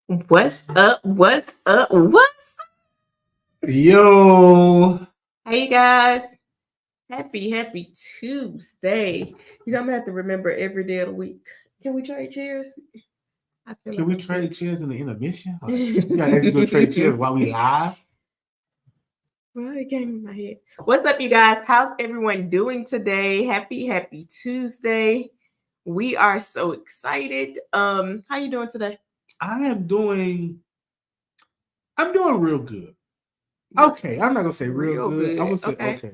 What's up? What's up? What's up? Yo, Hey guys. Happy Tuesday. I'm gonna have to remember every day of the week. Can we trade cheers? I feel can like we I'm trade sick. cheers in the intermission? Like, we gotta actually go trade cheers while we live. Well, it came in my head. What's up, you guys? How's everyone doing today? Happy Tuesday. We are so excited. How you doing today? I'm doing real good. Okay, I'm not gonna say real good. I'm gonna say okay.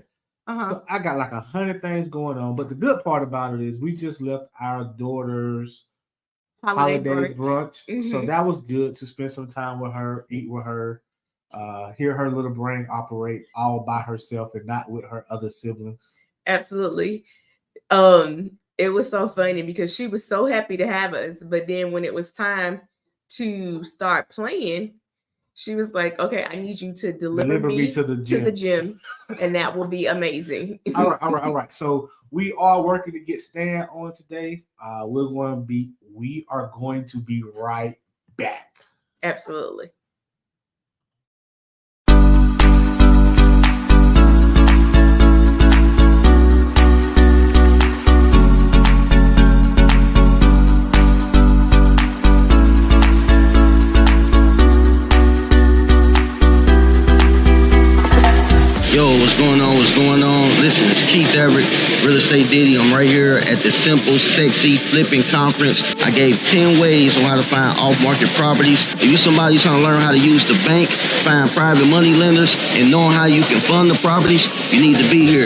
So I got like 100 things going on, but the good part about it is we just left our daughter's holiday brunch. So that was good to spend some time with her, eat with her, hear her little brain operate all by herself and not with her other siblings. Absolutely. It was so funny because she was so happy to have us, but then when it was time to start playing, she was like, "Okay, I need you to deliver me to the gym, and that will be amazing." All right. So we are working to get Stan on today. We are going to be right back. Absolutely. Yo, what's going on? What's going on? Listen, it's Keith Everett, Real Estate Diddy. I'm right here at the Simple Sexy Flipping Conference. I gave 10 ways on how to find off-market properties. If you're somebody trying to learn how to use the bank, find private money lenders, and knowing how you can fund the properties, you need to be here.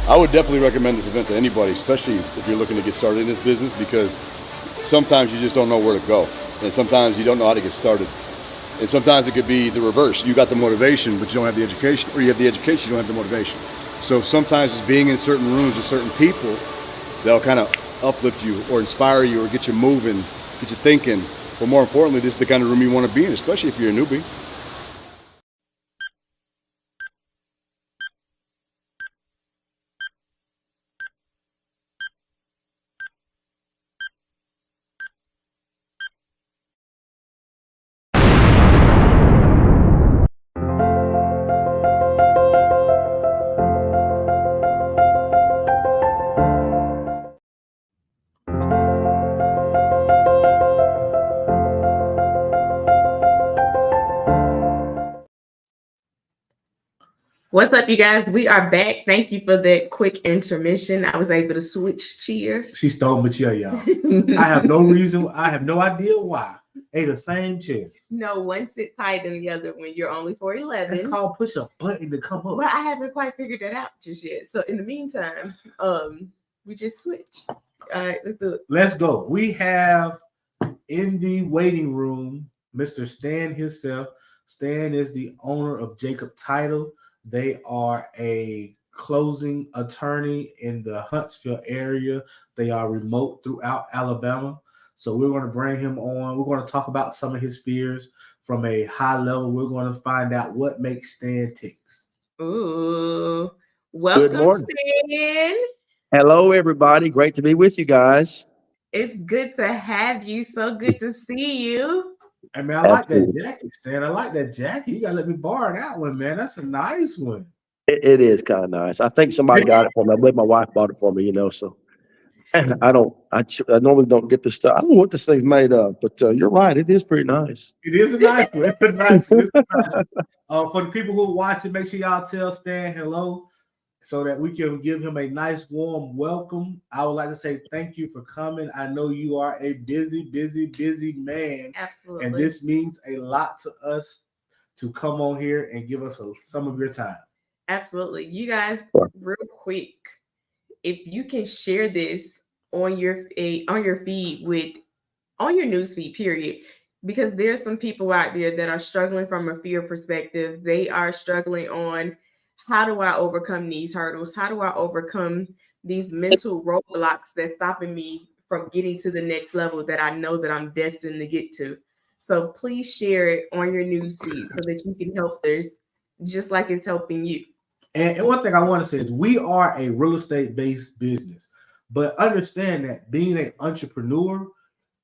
I would definitely recommend this event to anybody, especially if you're looking to get started in this business, because sometimes you just don't know where to go, and sometimes you don't know how to get started. And sometimes it could be the reverse. You got the motivation, but you don't have the education, or you have the education, you don't have the motivation. So sometimes it's being in certain rooms with certain people that'll kind of uplift you or inspire you or get you moving, get you thinking. But more importantly, this is the kind of room you want to be in, especially if you're a newbie. What's up, you guys? We are back. Thank you for that quick intermission. I was able to switch cheers. She stole my chair, y'all. I have no idea why. They the same chairs. No, one sits higher than the other when you're only 4'11". It's called push a button to come up. Well, I haven't quite figured that out just yet. So in the meantime, we just switched. All right, let's do it. Let's go. We have in the waiting room Mr. Stan himself. Stan is the owner of Jacob Title. They are a closing attorney in the Huntsville area. They are remote throughout Alabama. So we're going to bring him on. We're going to talk about some of his fears from a high level. We're going to find out what makes Stan ticks. Ooh, welcome, Stan. Hello, everybody. Great to be with you guys. It's good to have you. So good to see you. Hey, man, I like that jacket, Stan. I like that jacket. You got to let me borrow that one, man. That's a nice one. It is kind of nice. I think somebody got it for me. I believe my wife bought it for me, so I normally don't get this stuff. I don't know what this thing's made of, but you're right. It is pretty nice. It is a nice one. It's a nice one. It's a nice one. For the people who watch it, make sure y'all tell Stan hello so that we can give him a nice, warm welcome. I would like to say thank you for coming. I know you are a busy man. Absolutely. And this means a lot to us to come on here and give us some of your time. Absolutely. You guys, real quick, if you can share this on your feed on your newsfeed, period, because there's some people out there that are struggling from a fear perspective. They are struggling on, how do I overcome these hurdles? How do I overcome these mental roadblocks that's stopping me from getting to the next level that I know that I'm destined to get to? So please share it on your newsfeed so that you can help others just like it's helping you. And one thing I want to say is we are a real estate based business, but understand that being an entrepreneur,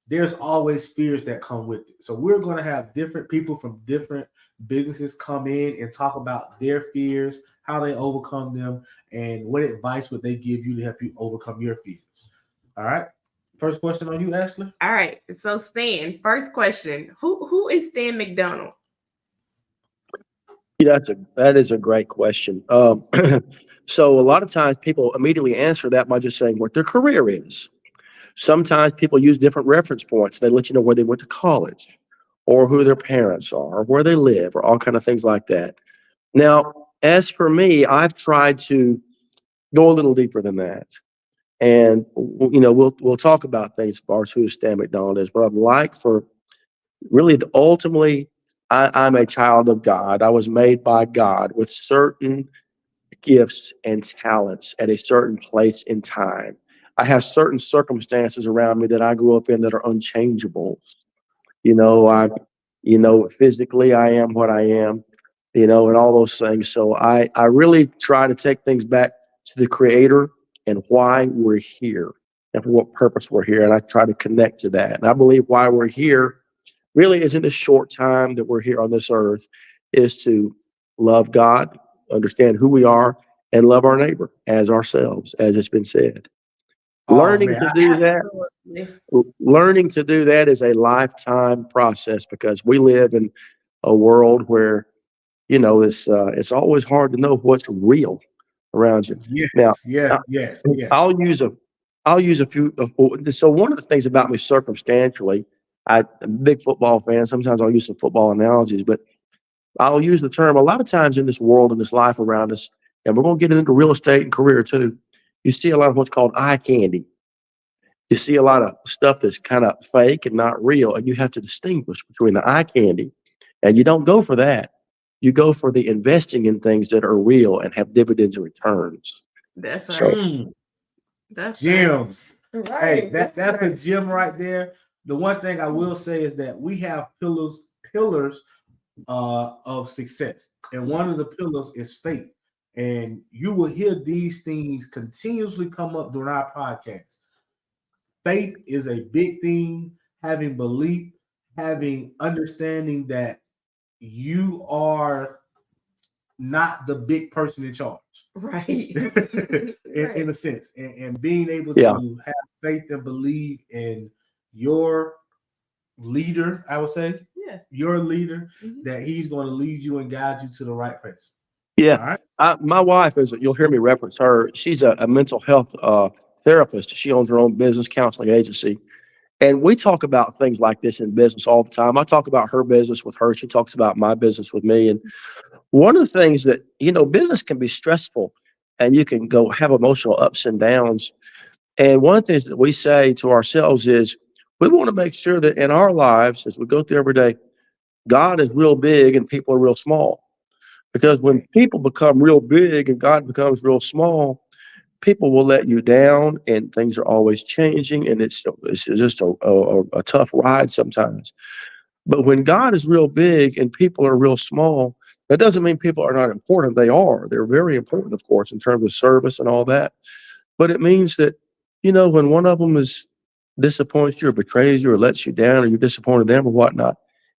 there's always fears that come with it. So we're going to have different people from different businesses come in and talk about their fears, how they overcome them, and what advice would they give you to help you overcome your fears. All right. First question on you, Ashley. All right. So Stan, first question. Who is Stan McDonald? Yeah, that is a great question. So a lot of times people immediately answer that by just saying what their career is. Sometimes people use different reference points. They let you know where they went to college, or who their parents are, or where they live, or all kind of things like that. Now, as for me, I've tried to go a little deeper than that, and we'll talk about things as far as who Stan McDonald is. But I'd like for really ultimately, I'm a child of God. I was made by God with certain gifts and talents at a certain place in time. I have certain circumstances around me that I grew up in that are unchangeable. I, physically I am what I am, and all those things. So I really try to take things back to the Creator and why we're here and for what purpose we're here. And I try to connect to that. And I believe why we're here really isn't a short time that we're here on this earth, is to love God, understand who we are, and love our neighbor as ourselves, as it's been said. Learning to do that is a lifetime process, because we live in a world where it's always hard to know what's real around you. Yes. I'll use a few. So one of the things about me circumstantially, I'm a big football fan. Sometimes I'll use some football analogies, but I'll use the term a lot of times in this world, in this life around us, and we're going to get into real estate and career too. You see a lot of what's called eye candy. You see a lot of stuff that's kind of fake and not real, and you have to distinguish between the eye candy, and you don't go for that. You go for the investing in things that are real and have dividends and returns. That's right. So, that's gems. Right. Hey, that's a gem right there. The one thing I will say is that we have pillars of success, and one of the pillars is faith. And you will hear these things continuously come up during our podcast. Faith is a big thing. Having belief, having understanding that you are not the big person in charge, right? in a sense, and being able to have faith and believe in your leader, I would say, your leader, that he's going to lead you and guide you to the right place. Yeah. My wife you'll hear me reference her. She's a mental health therapist. She owns her own business counseling agency. And we talk about things like this in business all the time. I talk about her business with her. She talks about my business with me. And one of the things that, business can be stressful, and you can go have emotional ups and downs. And one of the things that we say to ourselves is we want to make sure that in our lives, as we go through every day, God is real big and people are real small. Because when people become real big and God becomes real small, people will let you down, and things are always changing, and it's just a tough ride sometimes. But when God is real big and people are real small, that doesn't mean people are not important. They are. They're very important, of course, in terms of service and all that. But it means that, when one of them disappoints you or betrays you or lets you down, or you're disappointed them or whatnot,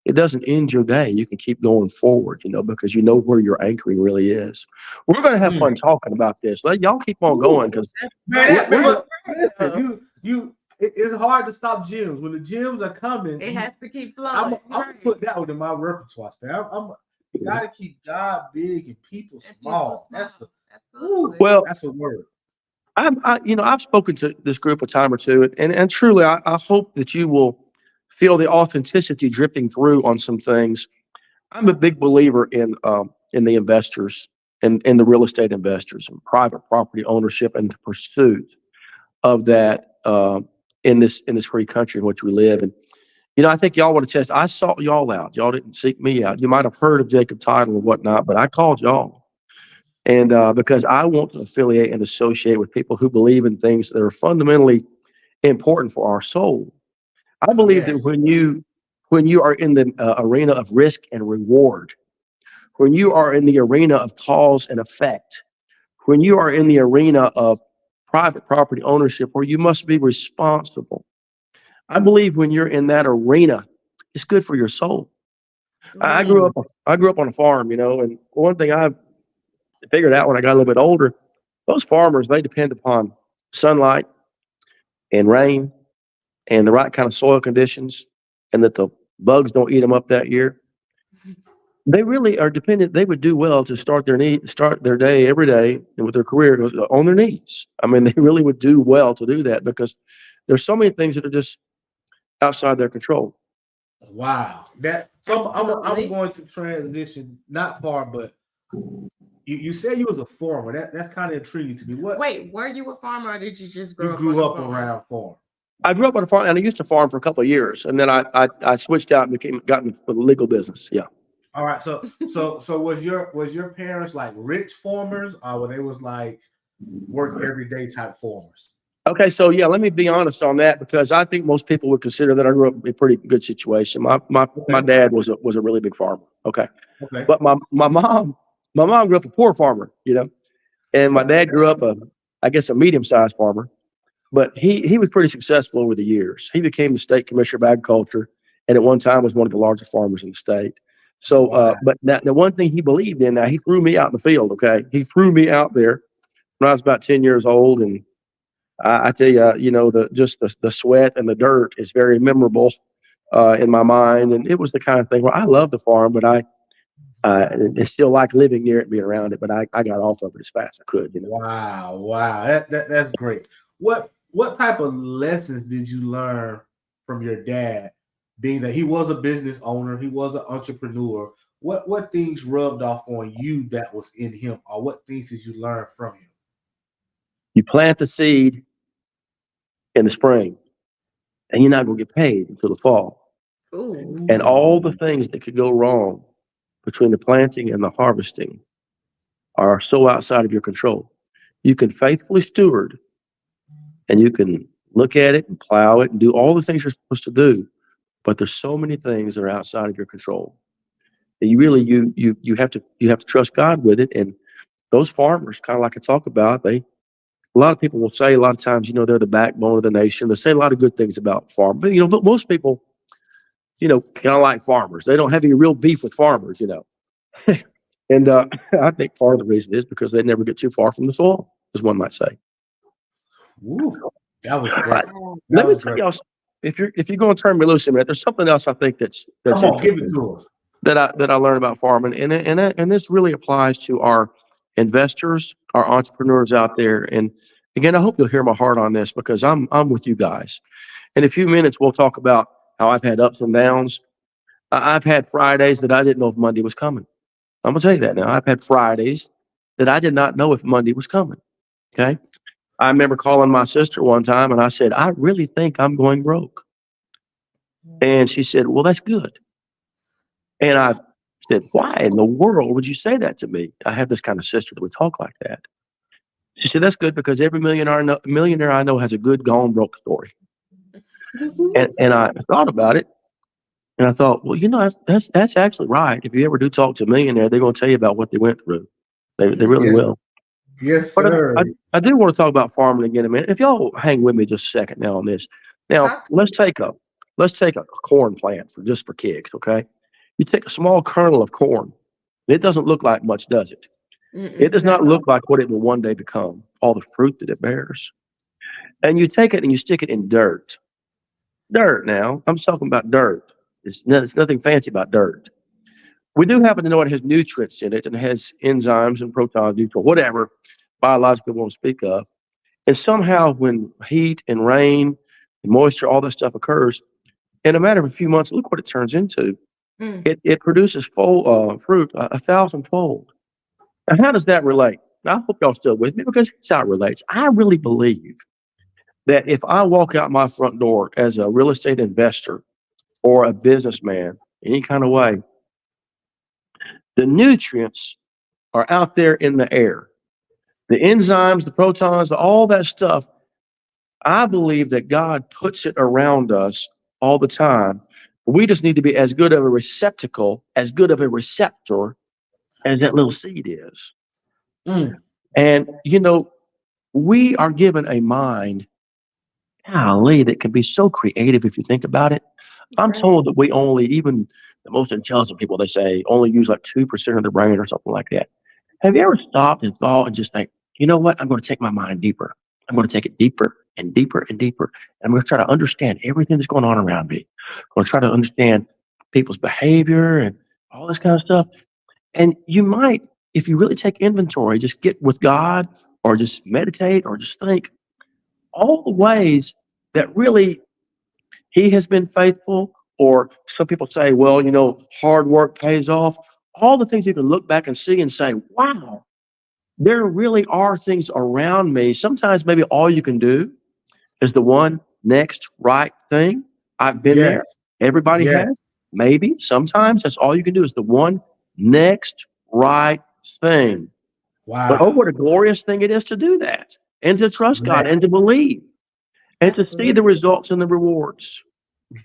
it doesn't end your day. You can keep going forward, because you know where your anchoring really is. We're going to have fun talking about this. Let y'all keep on going because Man, we're listen, it's hard to stop gyms. When the gyms are coming, It has to keep I'm flowing. gonna put that one in my repertoire. You gotta keep God big and people small. Absolutely. well. That's a word. I've spoken to this group a time or two, and truly, I hope that you will feel the authenticity dripping through on some things. I'm a big believer in the investors and in the real estate investors and private property ownership and the pursuit of that in this free country in which we live. And I think y'all want to test. I sought y'all out. Y'all didn't seek me out. You might have heard of Jacob Title and whatnot, but I called y'all. And because I want to affiliate and associate with people who believe in things that are fundamentally important for our soul. I believe that Yes. when you are in the arena of risk and reward, when you are in the arena of cause and effect, when you are in the arena of private property ownership, where you must be responsible, I believe when you're in that arena, it's good for your soul. I grew up on a farm, and one thing I've figured out when I got a little bit older, those farmers, they depend upon sunlight and rain and the right kind of soil conditions, and that the bugs don't eat them up that year. They really are dependent. They would do well to start their day every day and with their career on their knees. I mean, they really would do well to do that because there's so many things that are just outside their control. Wow. I'm going to transition not far, but you said you was a farmer. That's kind of intriguing to me. Wait, were you a farmer or did you just grow you up grew on up a farm? around farm? I grew up on a farm, and I used to farm for a couple of years, and then I switched out and got into the legal business. Yeah. All right. So was your parents like rich farmers, or were they was like work every day type farmers? Okay, so yeah, let me be honest on that because I think most people would consider that I grew up in a pretty good situation. My dad was a really big farmer. Okay, Okay. but my mom grew up a poor farmer, and my dad grew up I guess a medium sized farmer. But he was pretty successful over the years. He became the state commissioner of agriculture, and at one time was one of the largest farmers in the state. So, Wow. but now, the one thing he believed in, now he threw me out in the field. Okay, he threw me out there when I was about 10 years old, and I tell you, the sweat and the dirt is very memorable in my mind, and it was the kind of thing where I love the farm, but I still like living near it, and being around it. But I got off of it as fast as I could. Wow. That's great. What type of lessons did you learn from your dad, being that he was a business owner, he was an entrepreneur? What things rubbed off on you that was in him, or what things did you learn from him? You plant the seed in the spring, and you're not going to get paid until the fall. Ooh. And all the things that could go wrong between the planting and the harvesting are so outside of your control. You can faithfully steward and you can look at it and plow it and do all the things you're supposed to do, but there's so many things that are outside of your control. And you have to trust God with it. And those farmers, kind of like I talk about, a lot of people will say a lot of times, they're the backbone of the nation. They say a lot of good things about farm, but most people, kind of like farmers. They don't have any real beef with farmers, And I think part of the reason is because they never get too far from the soil, as one might say. Ooh, that was great. Let me tell y'all, if you're going to turn me loose a minute, there's something else I think that's Come on, give it to us. that I learned about farming, and this really applies to our investors, our entrepreneurs out there. And again, I hope you'll hear my heart on this because I'm with you guys. In a few minutes, we'll talk about how I've had ups and downs. I've had Fridays that I didn't know if Monday was coming. I'm gonna tell you that now. I've had Fridays that I did not know if Monday was coming. Okay. I remember calling my sister one time and I said, I really think I'm going broke. And she said, well, that's good. And I said, why in the world would you say that to me? I have this kind of sister that would talk like that. She said, that's good because every millionaire I know has a good gone broke story. And I thought about it. And I thought, well, that's actually right. If you ever do talk to a millionaire, they're going to tell you about what they went through. They really will. Yes, But sir. I do want to talk about farming again a minute. If y'all hang with me just a second now on this. Now let's take a corn plant for kicks, okay? You take a small kernel of corn. It doesn't look like much, does it? It does Not not at all. look like what it will one day become, all the fruit that it bears. And you take it and you stick it in dirt. Dirt now. I'm talking about dirt. It's nothing fancy about dirt. We do happen to know it has nutrients in it and has enzymes and protons, or whatever biological we want to speak of. And somehow when heat and rain and moisture, all that stuff occurs, in a matter of a few months, look what it turns into. Mm. It produces fruit a thousandfold. Now, how does that relate? Now, I hope y'all still with me because it's how it relates. I really believe that if I walk out my front door as a real estate investor or a businessman, any kind of way, the nutrients are out there in the air. The enzymes, the protons, all that stuff. I believe that God puts it around us all the time. We just need to be as good of a receptacle, as good of a receptor as that little seed is. Mm. And, we are given a mind, golly, that can be so creative if you think about it. I'm Right. told that we only, even the most intelligent people, they say, only use like 2% of the brain or something like that. Have you ever stopped and thought and just think, you know what? I'm going to take my mind deeper. I'm going to take it deeper and deeper and deeper. And I'm going to try to understand everything that's going on around me. I'm going to try to understand people's behavior and all this kind of stuff. And you might, if you really take inventory, just get with God or just meditate or just think all the ways that really He has been faithful. Or some people say, well, hard work pays off. All the things you can look back and see and say, wow, there really are things around me. Sometimes maybe all you can do is the one next right thing. I've been Yes. there. Everybody Yes. has. Maybe sometimes that's all you can do is the one next right thing. But oh, Wow. what a glorious thing it is to do that and to trust Man, God and to believe and to see the Absolutely. results and the rewards.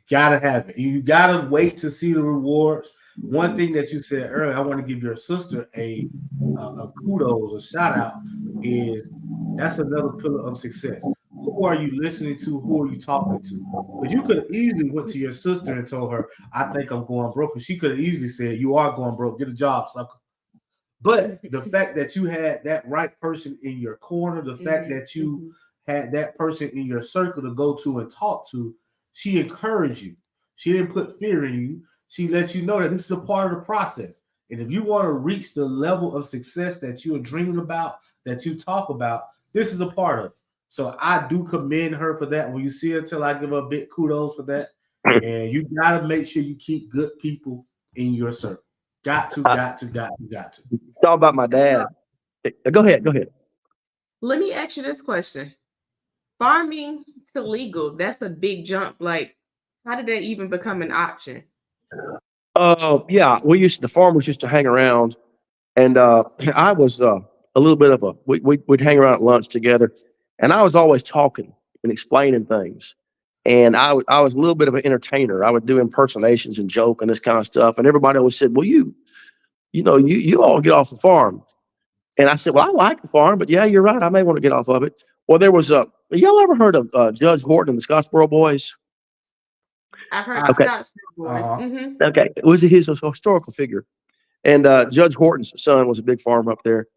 gotta have it. You gotta wait to see the rewards. One thing that you said earlier, I want to give your sister a kudos, a shout out. Is that's another pillar of success. Who are you listening to? Who are you talking to? Because you could have easily went to your sister and told her, "I think I'm going broke." And she could have easily said, "You are going broke. Get a job, sucker." But the fact that you had that right person in your corner, the fact Mhm, that you mhm. had that person in your circle to go to and talk to, she encouraged you. She didn't put fear in you. She lets you know that this is a part of the process. And if you want to reach the level of success that you're dreaming about, that you talk about, this is a part of it. So I do commend her for that. When you see her, till I give her a big kudos for that. And you got to make sure you keep good people in your circle. Got to, I got to, got to, got to. thought about my So dad. Go ahead. Go ahead. let me ask you this question. Farming to legal, that's a big jump. Like, how did that even become an option? Yeah, the farmers used to hang around, and I was a little bit of we'd hang around at lunch together, and I was always talking and explaining things, and I was a little bit of an entertainer. I would do impersonations and joke and this kind of stuff, and everybody always said, "Well, you all get off the farm," and I said, "Well, I like the farm, but yeah, you're right. I may want to get off of it." Well, there was a y'all ever heard of Judge Horton and the Scottsboro Boys? I've heard the I, Okay, Scottsboro Boys. uh-huh. Hmm. okay, he's a historical figure. And Judge Horton's son was a big farmer up there.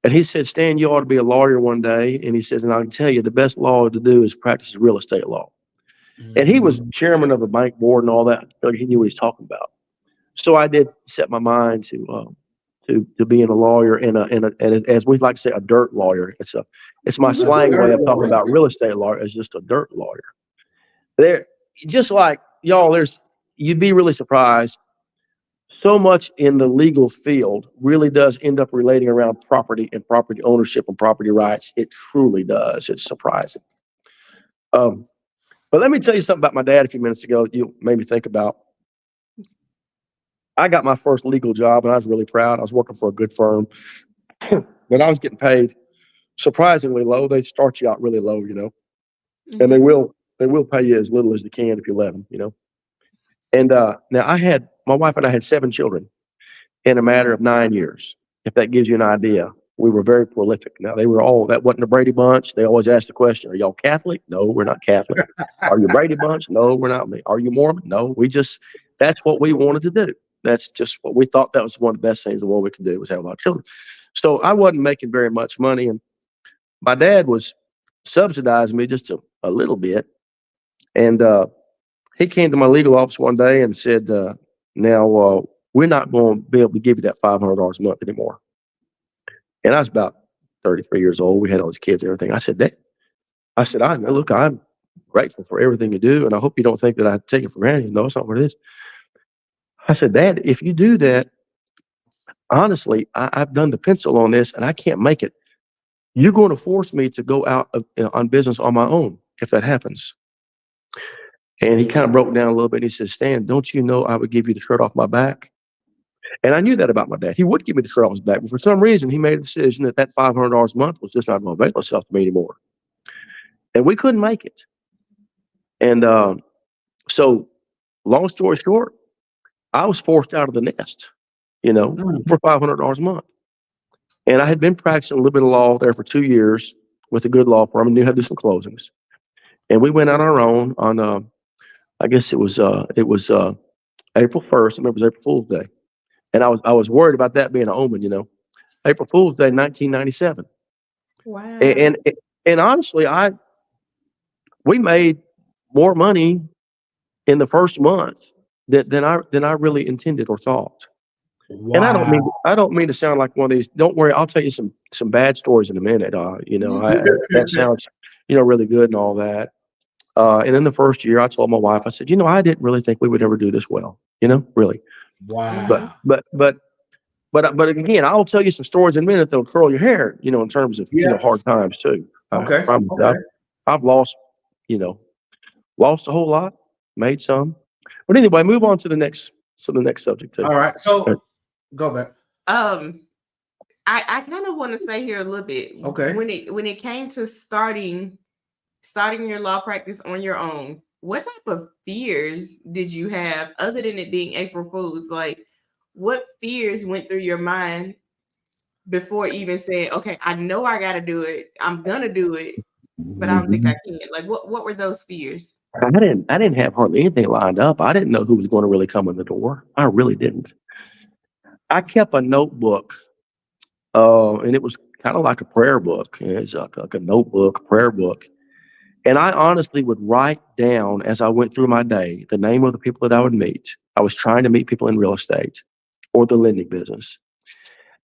And he said, Stan, you ought to be a lawyer one day. And he says, and I can tell you the best law to do is practice real estate law. And he was Mhm. chairman of a bank board and all that. So he knew what he's talking about. So I did set my mind to being a lawyer and as we like to say, a dirt lawyer. It's my A slang way dirt of talking lawyer. about real estate lawyer as just a dirt lawyer. There, just like y'all, you'd be really surprised. So much in the legal field really does end up relating around property and property ownership and property rights. It truly does. It's surprising. Um, but let me tell you something about my dad a few minutes ago. You made me think about. I got my first legal job and I was really proud. I was working for a good firm, but I was getting paid surprisingly low. They start you out really low, and they Hmm. will pay you as little as they can if you let them. And now my wife and I had 7 children in a matter of 9 years, if that gives you an idea. We were very prolific. Now, that wasn't a Brady Bunch. They always ask the question, are y'all Catholic? No, we're not Catholic. Are you Brady Bunch? No, we're not. Are you Mormon? No, that's what we wanted to do. That's just what we thought. That was one of the best things in the world we could do, was have a lot of children. So I wasn't making very much money, and my dad was subsidizing me just a little bit. And he came to my legal office one day and said, now we're not going to be able to give you that $500 a month anymore. And I was about 33 years old. We had all these kids and everything. I said, Dad, I know, look, I'm grateful for everything you do, and I hope you don't think that I take it for granted. No, it's not what it is. I said, Dad, if you do that, honestly, I've done the pencil on this and I can't make it. You're going to force me to go out on business on my own if that happens. And he kind of broke down a little bit. And he said, Stan, don't you know I would give you the shirt off my back? And I knew that about my dad. He would give me the shirt off his back, but for some reason, he made a decision that $500 a month was just not going to avail itself to me anymore. And we couldn't make it. And so, long story short, I was forced out of the nest, for $500 a month. And I had been practicing a little bit of law there for 2 years with a good law firm, and knew how to do some closings. And we went on our own on, I guess it was April 1st. I remember it was April Fool's Day. And I was worried about that being an omen, April Fool's Day, 1997. Wow. And honestly, we made more money in the first month than I really intended or thought. Wow. And I don't mean to sound like one of these. Don't worry, I'll tell you some bad stories in a minute. That sounds really good and all that. And in the first year, I told my wife, I said, I didn't really think we would ever do this well. Really. Wow. But again, I'll tell you some stories in a minute that'll curl your hair. In terms of Yeah. hard times too. Okay. I promise. Okay. I've lost a whole lot, made some. But anyway, move on to the next subject too. All right. So go back. I kind of want to stay here a little bit. Okay. When it came to starting your law practice on your own, what type of fears did you have other than it being April Fool's? Like, what fears went through your mind before even saying, okay, I know I got to do it. I'm going to do it, but I don't think I can. Like, what were those fears? I didn't have hardly anything lined up. I didn't know who was going to really come in the door. I really didn't. I kept a notebook, and it was kind of like a prayer book. It's like a notebook, a prayer book. And I honestly would write down as I went through my day the name of the people that I would meet. I was trying to meet people in real estate or the lending business.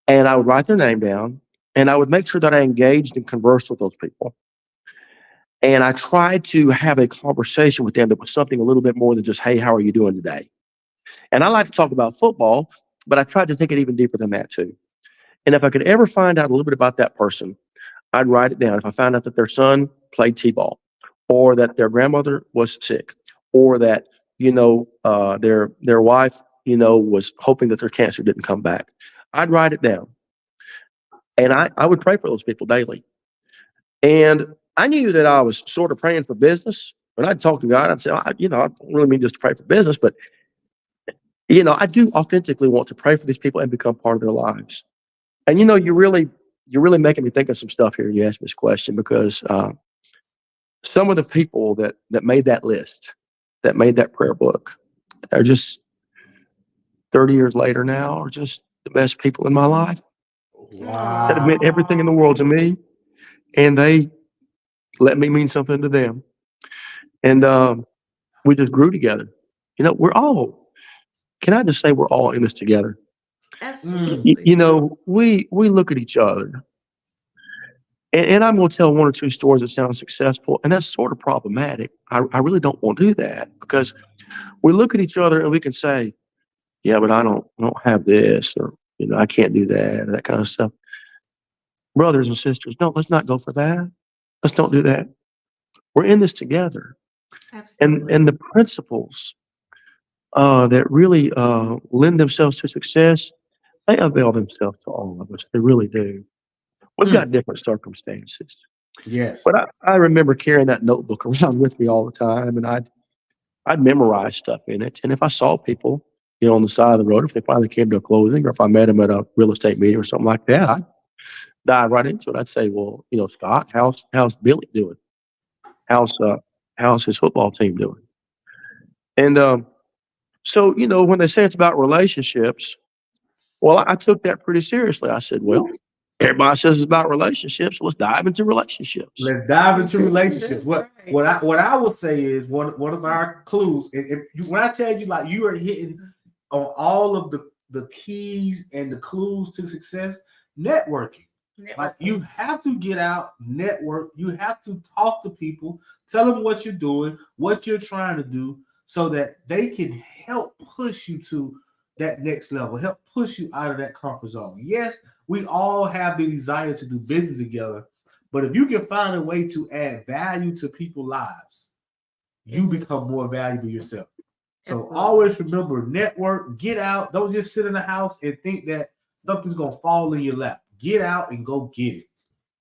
And I would write their name down, and I would make sure that I engaged and conversed with those people. And I tried to have a conversation with them that was something a little bit more than just, hey, how are you doing today? And I like to talk about football, but I tried to take it even deeper than that too. And if I could ever find out a little bit about that person, I'd write it down. If I found out that their son played t-ball, or that their grandmother was sick, or that, their wife, was hoping that their cancer didn't come back, I'd write it down. And I would pray for those people daily. And I knew that I was sort of praying for business. When I'd talk to God, I'd say, I don't really mean just to pray for business, but, I do authentically want to pray for these people and become part of their lives. And, you're really making me think of some stuff here. You asked me this question because some of the people that made that list, that made that prayer book, are just 30 years later now, are just the best people in my life. Wow. That have meant everything in the world to me. And they let me mean something to them. And we just grew together. Can I just say we're all in this together? Absolutely. We look at each other. And I'm going to tell one or two stories that sound successful, and that's sort of problematic. I really don't want to do that, because we look at each other and we can say, yeah, but I don't have this, or, I can't do that, or that kind of stuff. Brothers and sisters, no, let's not go for that. Let's don't do that. We're in this together. Absolutely. And the principles that really lend themselves to success, they avail themselves to all of us. They really do. We've got different circumstances. Yes. But I remember carrying that notebook around with me all the time, and I'd memorize stuff in it. And if I saw people, on the side of the road, if they finally came to a closing, or if I met them at a real estate meeting or something like that, I'd dive right into it. I'd say, well, Scott, how's Billy doing? How's his football team doing? And So, when they say it's about relationships, well, I took that pretty seriously. I said, well, everybody says it's about relationships. So let's dive into relationships. Let's dive into relationships. That's What right. what I would say is one of our clues. And if you, when I tell you like you are hitting on all of the keys and the clues to success, networking. Like you Networking. have to get out, network. You have to talk to people, tell them what you're doing, what you're trying to do, so that they can help push you to that next level, help push you out of that comfort zone. Yes, we all have the desire to do business together, but if you can find a way to add value to people's lives, you Mhm. become more valuable yourself. So Absolutely. always remember, network, get out. Don't just sit in the house and think that something's gonna fall in your lap. Get out and go get it.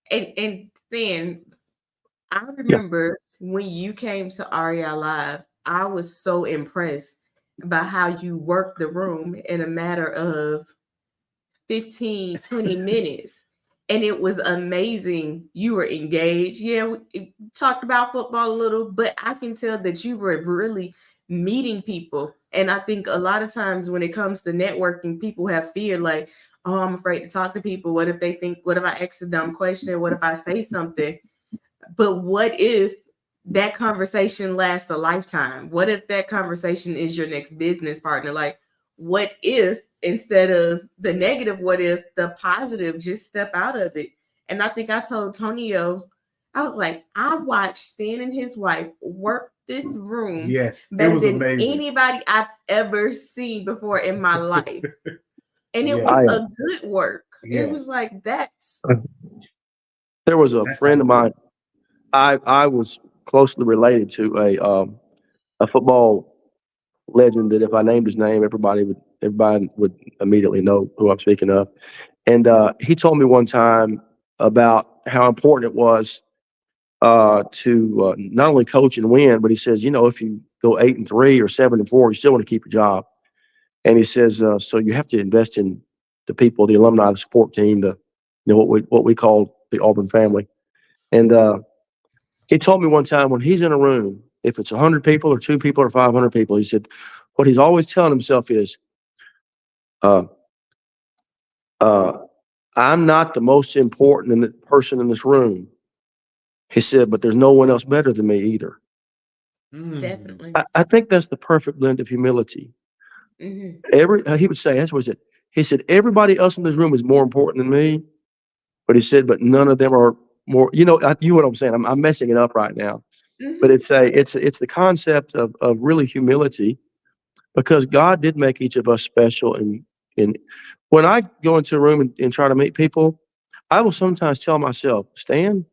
And then I Yeah. remember when you came to REI Live, I was so impressed by how you worked the room in a matter of 15, 20 minutes. And it was amazing. You were engaged. Yeah, we talked about football a little, but I can tell that you were really meeting people. And I think a lot of times when it comes to networking, people have fear like, oh, I'm afraid to talk to people. What if they think, what if I ask a dumb question? What if I say something? But what if that conversation lasts a lifetime? What if that conversation is your next business partner? Like, what if instead of the negative, what if the positive, just step out of it? And I think I told Tonio, I was like, I watched Stan and his wife work this room Yes, it better was than amazing. anybody I've ever seen before in my life. And it Yes, was I a good work. It was yes. like, that's There was a That's how friend of you do mine. I was closely related to a football legend that if I named his name, everybody would immediately know who I'm speaking of. And he told me one time about how important it was to not only coach and win, but he says, if you go 8-3 or 7-4, you still want to keep your job. And he says, so you have to invest in the people, the alumni, the support team, what we call the Auburn family. And he told me one time when he's in a room, if it's 100 people or 2 people or 500 people, he said, what he's always telling himself is, uh, uh, I'm not the most important person in this room. He said, but there's no one else better than me either. Mm. definitely. I think that's the perfect blend of humility. Hmm. He would say, that's what he said. He said, everybody else in this room is more important than me. But he said, but none of them are more, you know what I'm saying? I'm messing it up right now. But Hmm. it's the concept of really humility, because God did make each of us special. And when I go into a room and try to meet people, I will sometimes tell myself, Stan,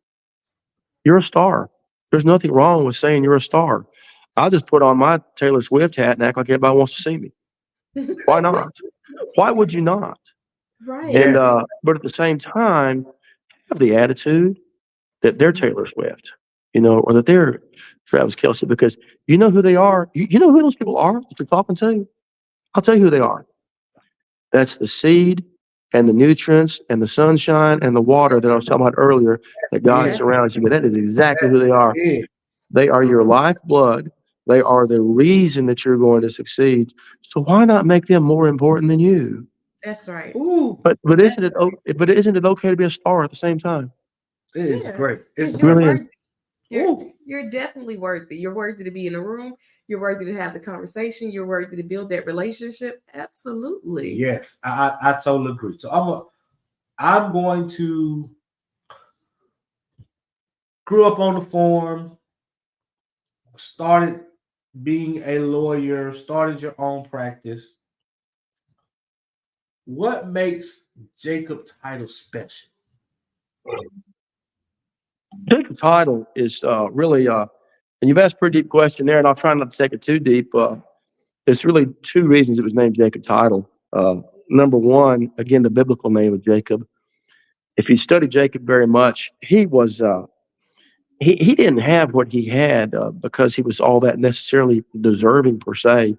you're a star. There's nothing wrong with saying you're a star. I'll just put on my Taylor Swift hat and act like everybody wants to see me. Why not? Why would you not? And Right. Yes. but at the same time, have the attitude that they're Mhm. Taylor Swift, or that they're Travis Kelsey, because you know who they are. You know who those people are that you're talking to? I'll tell you who they are. That's the seed and the nutrients and the sunshine and the water that I was talking about earlier That's that God it. That's surrounds you with. That is exactly That's who they are. it. They are your lifeblood. They are the reason that you're going to succeed. So why not make them more important than you? that's right. Ooh, But That's isn't it okay to be a star at the same time? it is yeah. great. It's Because It you're great. really worthy. is. You're Ooh, you're definitely worthy. You're worthy to be in a room. You're worthy to have the conversation. You're worthy to build that relationship. Absolutely. yes, I totally agree. So I'm going to grew up on the farm, started being a lawyer, started your own practice. What makes Jacob Title special? Jacob title is really, and you've asked a pretty deep question there, and I'll try not to take it too deep. There's really two reasons it was named Jacob title. Number one, again, the biblical name of Jacob. If you study Jacob very much, he didn't have what he had because he was all that necessarily deserving per se.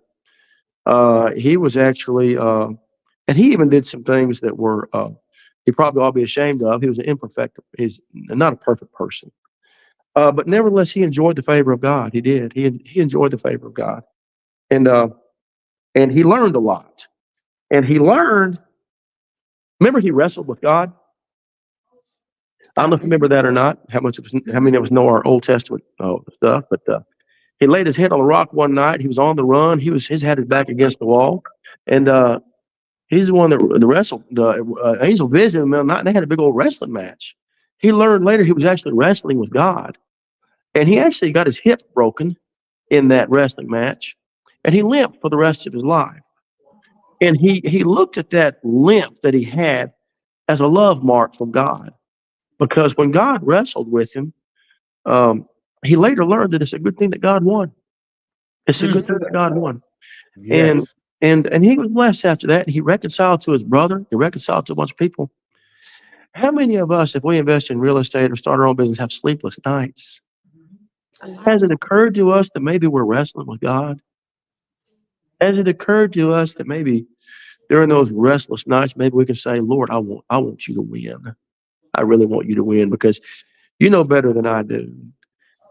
He was actually, and he even did some things that were he probably ought to be ashamed of. He was an imperfect. He's not a perfect person. But nevertheless, he enjoyed the favor of God. He did. He enjoyed the favor of God. And and he learned a lot. And he learned, remember he wrestled with God? I don't know if you remember that or not, how many of us know our Old Testament stuff, but he laid his head on a rock one night. He was on the run. His had his back against the wall. And he's the one that wrestled. The angel visited him one night, and they had a big old wrestling match. He learned later he was actually wrestling with God. And he actually got his hip broken in that wrestling match. And he limped for the rest of his life. And he looked at that limp that he had as a love mark from God. Because when God wrestled with him, he later learned that it's a good thing that God won. It's a good thing that God won. And Yes. and he was blessed after that. He reconciled to his brother. He reconciled to a bunch of people. How many of us, if we invest in real estate or start our own business, have sleepless nights? A lot. Has it occurred to us that maybe we're wrestling with God? Has it occurred to us that maybe during those restless nights, maybe we can say, Lord, I want you to win. I really want you to win because you know better than I do.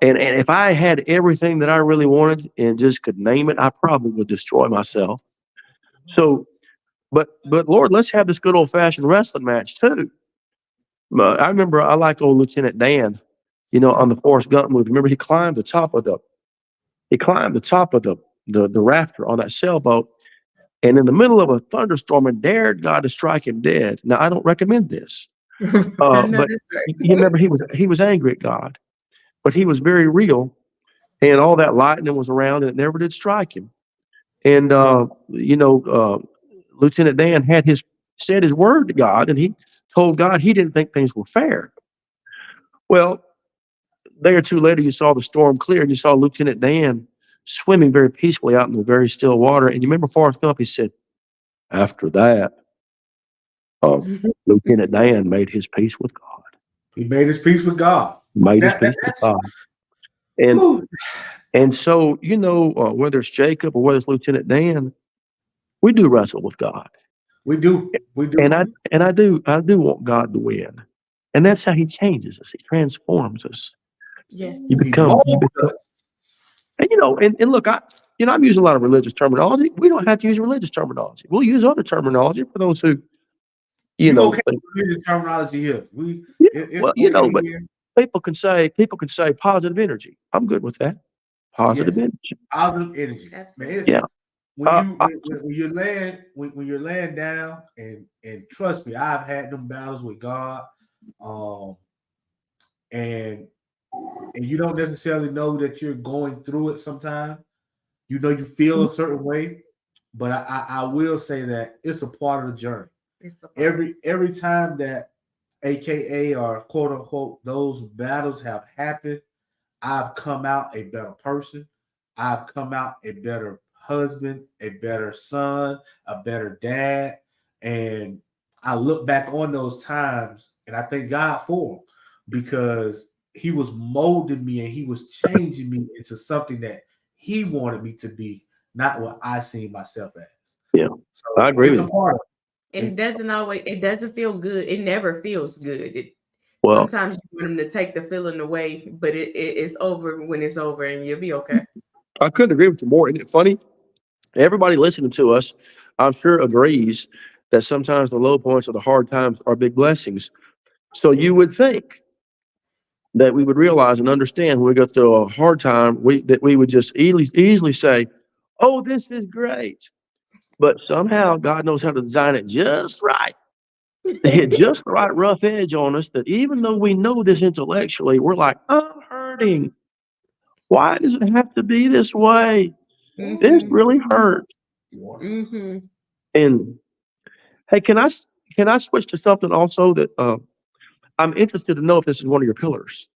And if I had everything that I really wanted and just could name it, I probably would destroy myself. So, but Lord, let's have this good old fashioned wrestling match too. I remember I like old Lieutenant Dan, on the Forrest Gump movie. Remember he climbed the top of the rafter on that sailboat, and in the middle of a thunderstorm, and dared God to strike him dead. Now I don't recommend this, I know but that's you right. remember he was angry at God, but he was very real, and all that lightning was around, and it never did strike him. And Lieutenant Dan said his word to God, and he told God he didn't think things were fair. Well, a day or two later, you saw the storm clear, and you saw Lieutenant Dan swimming very peacefully out in the very still water. And you remember Forrest Gump? He said, after that, uh, Lieutenant Dan made his peace with God. He made his peace with God. Made his peace with That's God. And whew, and so whether it's Jacob or whether it's Lieutenant Dan, we do wrestle with God. we do. We And do. I do want God to win. And that's how he changes us. He transforms us. Yes. He molds You become, us. and look, I'm using a lot of religious terminology. We don't have to use religious terminology. We'll use other terminology for those who, You okay think, with the terminology here? yeah, It's well, okay but here. people can say positive energy. I'm good with that. Positive Yes. energy. Positive energy. Man, Absolutely. it's Yeah. when Uh, you uh, when you're laying when you're laying down and trust me, I've had them battles with God. Um and you don't necessarily know that you're going through it sometimes. You feel a certain way, but I will say that it's a part of the journey. It's a part. Every time that AKA or quote unquote those battles have happened, I've come out a better person. I've come out a better husband, a better son, a better dad. And I look back on those times and I thank God for them because he was molding me and he was changing me into something that he wanted me to be, not what I see myself as. yeah. I So agree it's with a you. part of And it. it doesn't feel good. It never feels good. Well, Sometimes you want them to take the feeling away, but it's over when it's over and you'll be okay. I couldn't agree with you more. Isn't it funny? Everybody listening to us, I'm sure, agrees that sometimes the low points or the hard times are big blessings. So you would think that we would realize and understand when we go through a hard time, that we would just easily say, "Oh, this is great." But somehow God knows how to design it just right. To hit just the right rough edge on us that even though we know this intellectually, we're like, I'm hurting. Why does it have to be this way? This Mhm. really hurts. Mhm. And hey, can I switch to something also that I'm interested to know if this is one of your pillars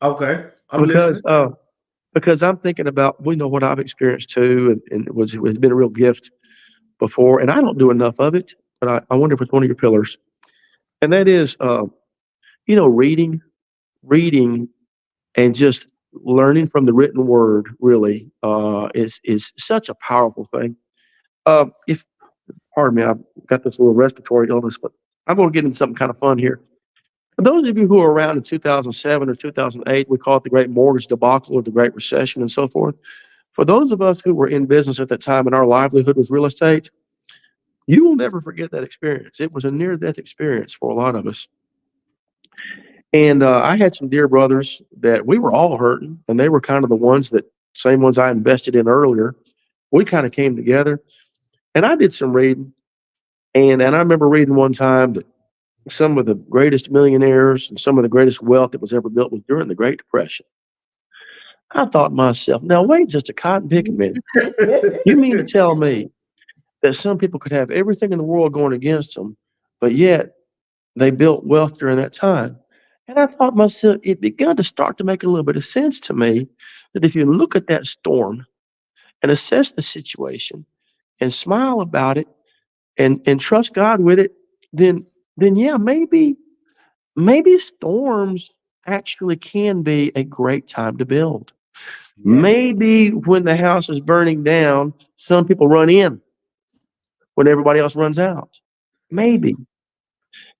Okay. I'm listening. because I'm thinking about what I've experienced too, and it has been a real gift before, and I don't do enough of it, but I wonder if it's one of your pillars, and that is reading and just learning from the written word really is such a powerful thing. If Pardon me, I've got this little respiratory illness, but I'm going to get into something kind of fun here. For those of you who were around in 2007 or 2008, we call it the Great Mortgage Debacle or the Great Recession and so forth. For those of us who were in business at that time and our livelihood was real estate, you will never forget that experience. It was a near death experience for a lot of us. And I had some dear brothers that we were all hurting, and they were kind of the ones that, same ones I invested in earlier. We kind of came together, and I did some reading. And I remember reading one time that some of the greatest millionaires and some of the greatest wealth that was ever built was during the Great Depression. I thought to myself, now wait just a cotton pick a minute. You mean to tell me that some people could have everything in the world going against them, but yet they built wealth during that time? And I thought to myself, it began to start to make a little bit of sense to me that if you look at that storm and assess the situation and smile about it and trust God with it, then yeah, maybe storms actually can be a great time to build. Yeah. Maybe when the house is burning down, some people run in when everybody else runs out. Maybe.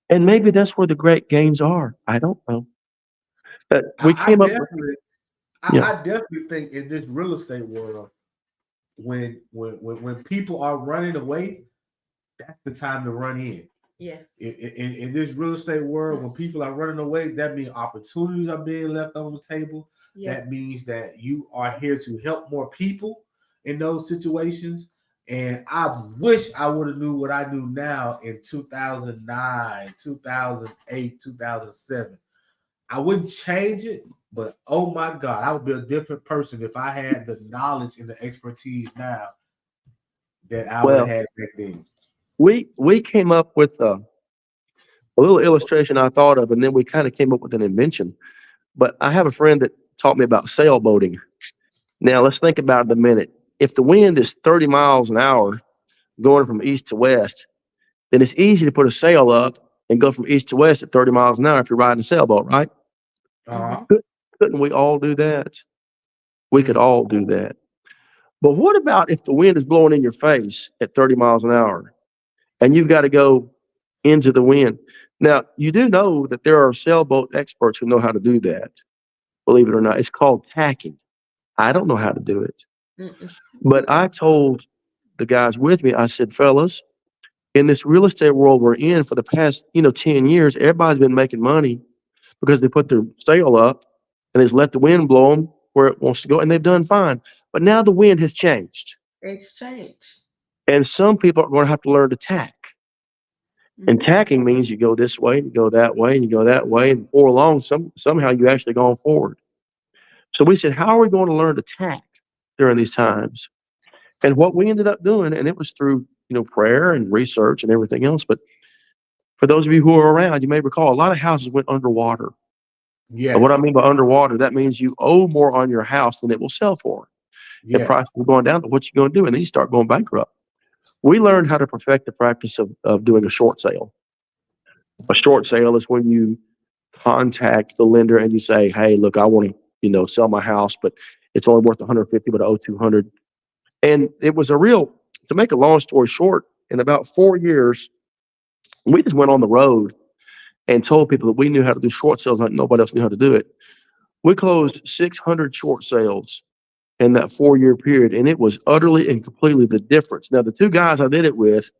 And maybe that's where the great gains are. I don't know. But we I came up with, definitely, yeah. I definitely think in this real estate world, when people are running away, that's the time to run in. Yes. In this real estate world, when people are running away, that means opportunities are being left on the table. Yes. That means that you are here to help more people in those situations. And I wish I would have knew what I knew now in 2009, 2008, 2007. I wouldn't change it, but oh my God, I would be a different person if I had the knowledge and the expertise now that I would have Well, had back then. we came up with a little illustration I thought of, and then we kind of came up with an invention. But I have a friend that taught me about sailboating. Now let's think about it a minute. If the wind is 30 miles an hour going from east to west, then it's easy to put a sail up and go from east to west at 30 miles an hour if you're riding a sailboat, right? Uh-huh. Couldn't we all do that? We could all do that. But what about if the wind is blowing in your face at 30 miles an hour and you've got to go into the wind? Now, you do know that there are sailboat experts who know how to do that, believe it or not. It's called tacking. I don't know how to do it. Mm-mm. But I told the guys with me, I said, fellas, in this real estate world we're in for the past, 10 years, everybody's been making money because they put their sail up and they just let the wind blow them where it wants to go, and they've done fine. But now the wind has changed, Exchange. and some people are going to have to learn to tack. And Mm-hmm. tacking means you go this way, and you go that way, and you go that way, and before long, somehow you actually gone forward. So we said, how are we going to learn to tack during these times? And what we ended up doing, and it was through prayer and research and everything else. But for those of you who are around, you may recall a lot of houses went underwater. And what I Yes. mean by underwater, that means you owe more on your house than it will sell for. And Yeah. prices are going down, but what you going to do? And then you start going bankrupt. We learned how to perfect the practice of doing a short sale. A short sale is when you contact the lender and you say, hey, look, I want to, sell my house, but it's only worth 150, but I owe 200. And it was to make a long story short, in about 4 years, we just went on the road and told people that we knew how to do short sales like nobody else knew how to do it. We closed 600 short sales in that 4 year period, and it was utterly and completely the difference. Now, the two guys I did it with,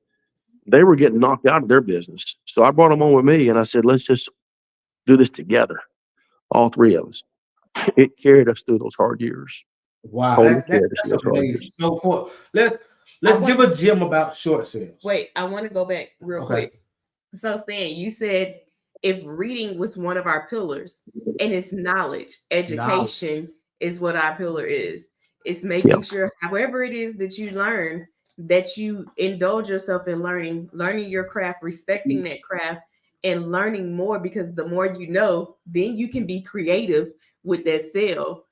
they were getting knocked out of their business. So I brought them on with me and I said, let's just do this together, all three of us. It carried us through those hard years. Wow, Totally carried us through that's those hard amazing. years. So let's I give a gem about short sales. Wait, I want to go back real Okay. quick. So, Stan, you said if reading was one of our pillars, and it's knowledge, education is what our pillar is. It's making sure, however it is that you learn, that you indulge yourself in learning your craft, respecting that craft, and learning more, because the more you know, then you can be creative with that sale,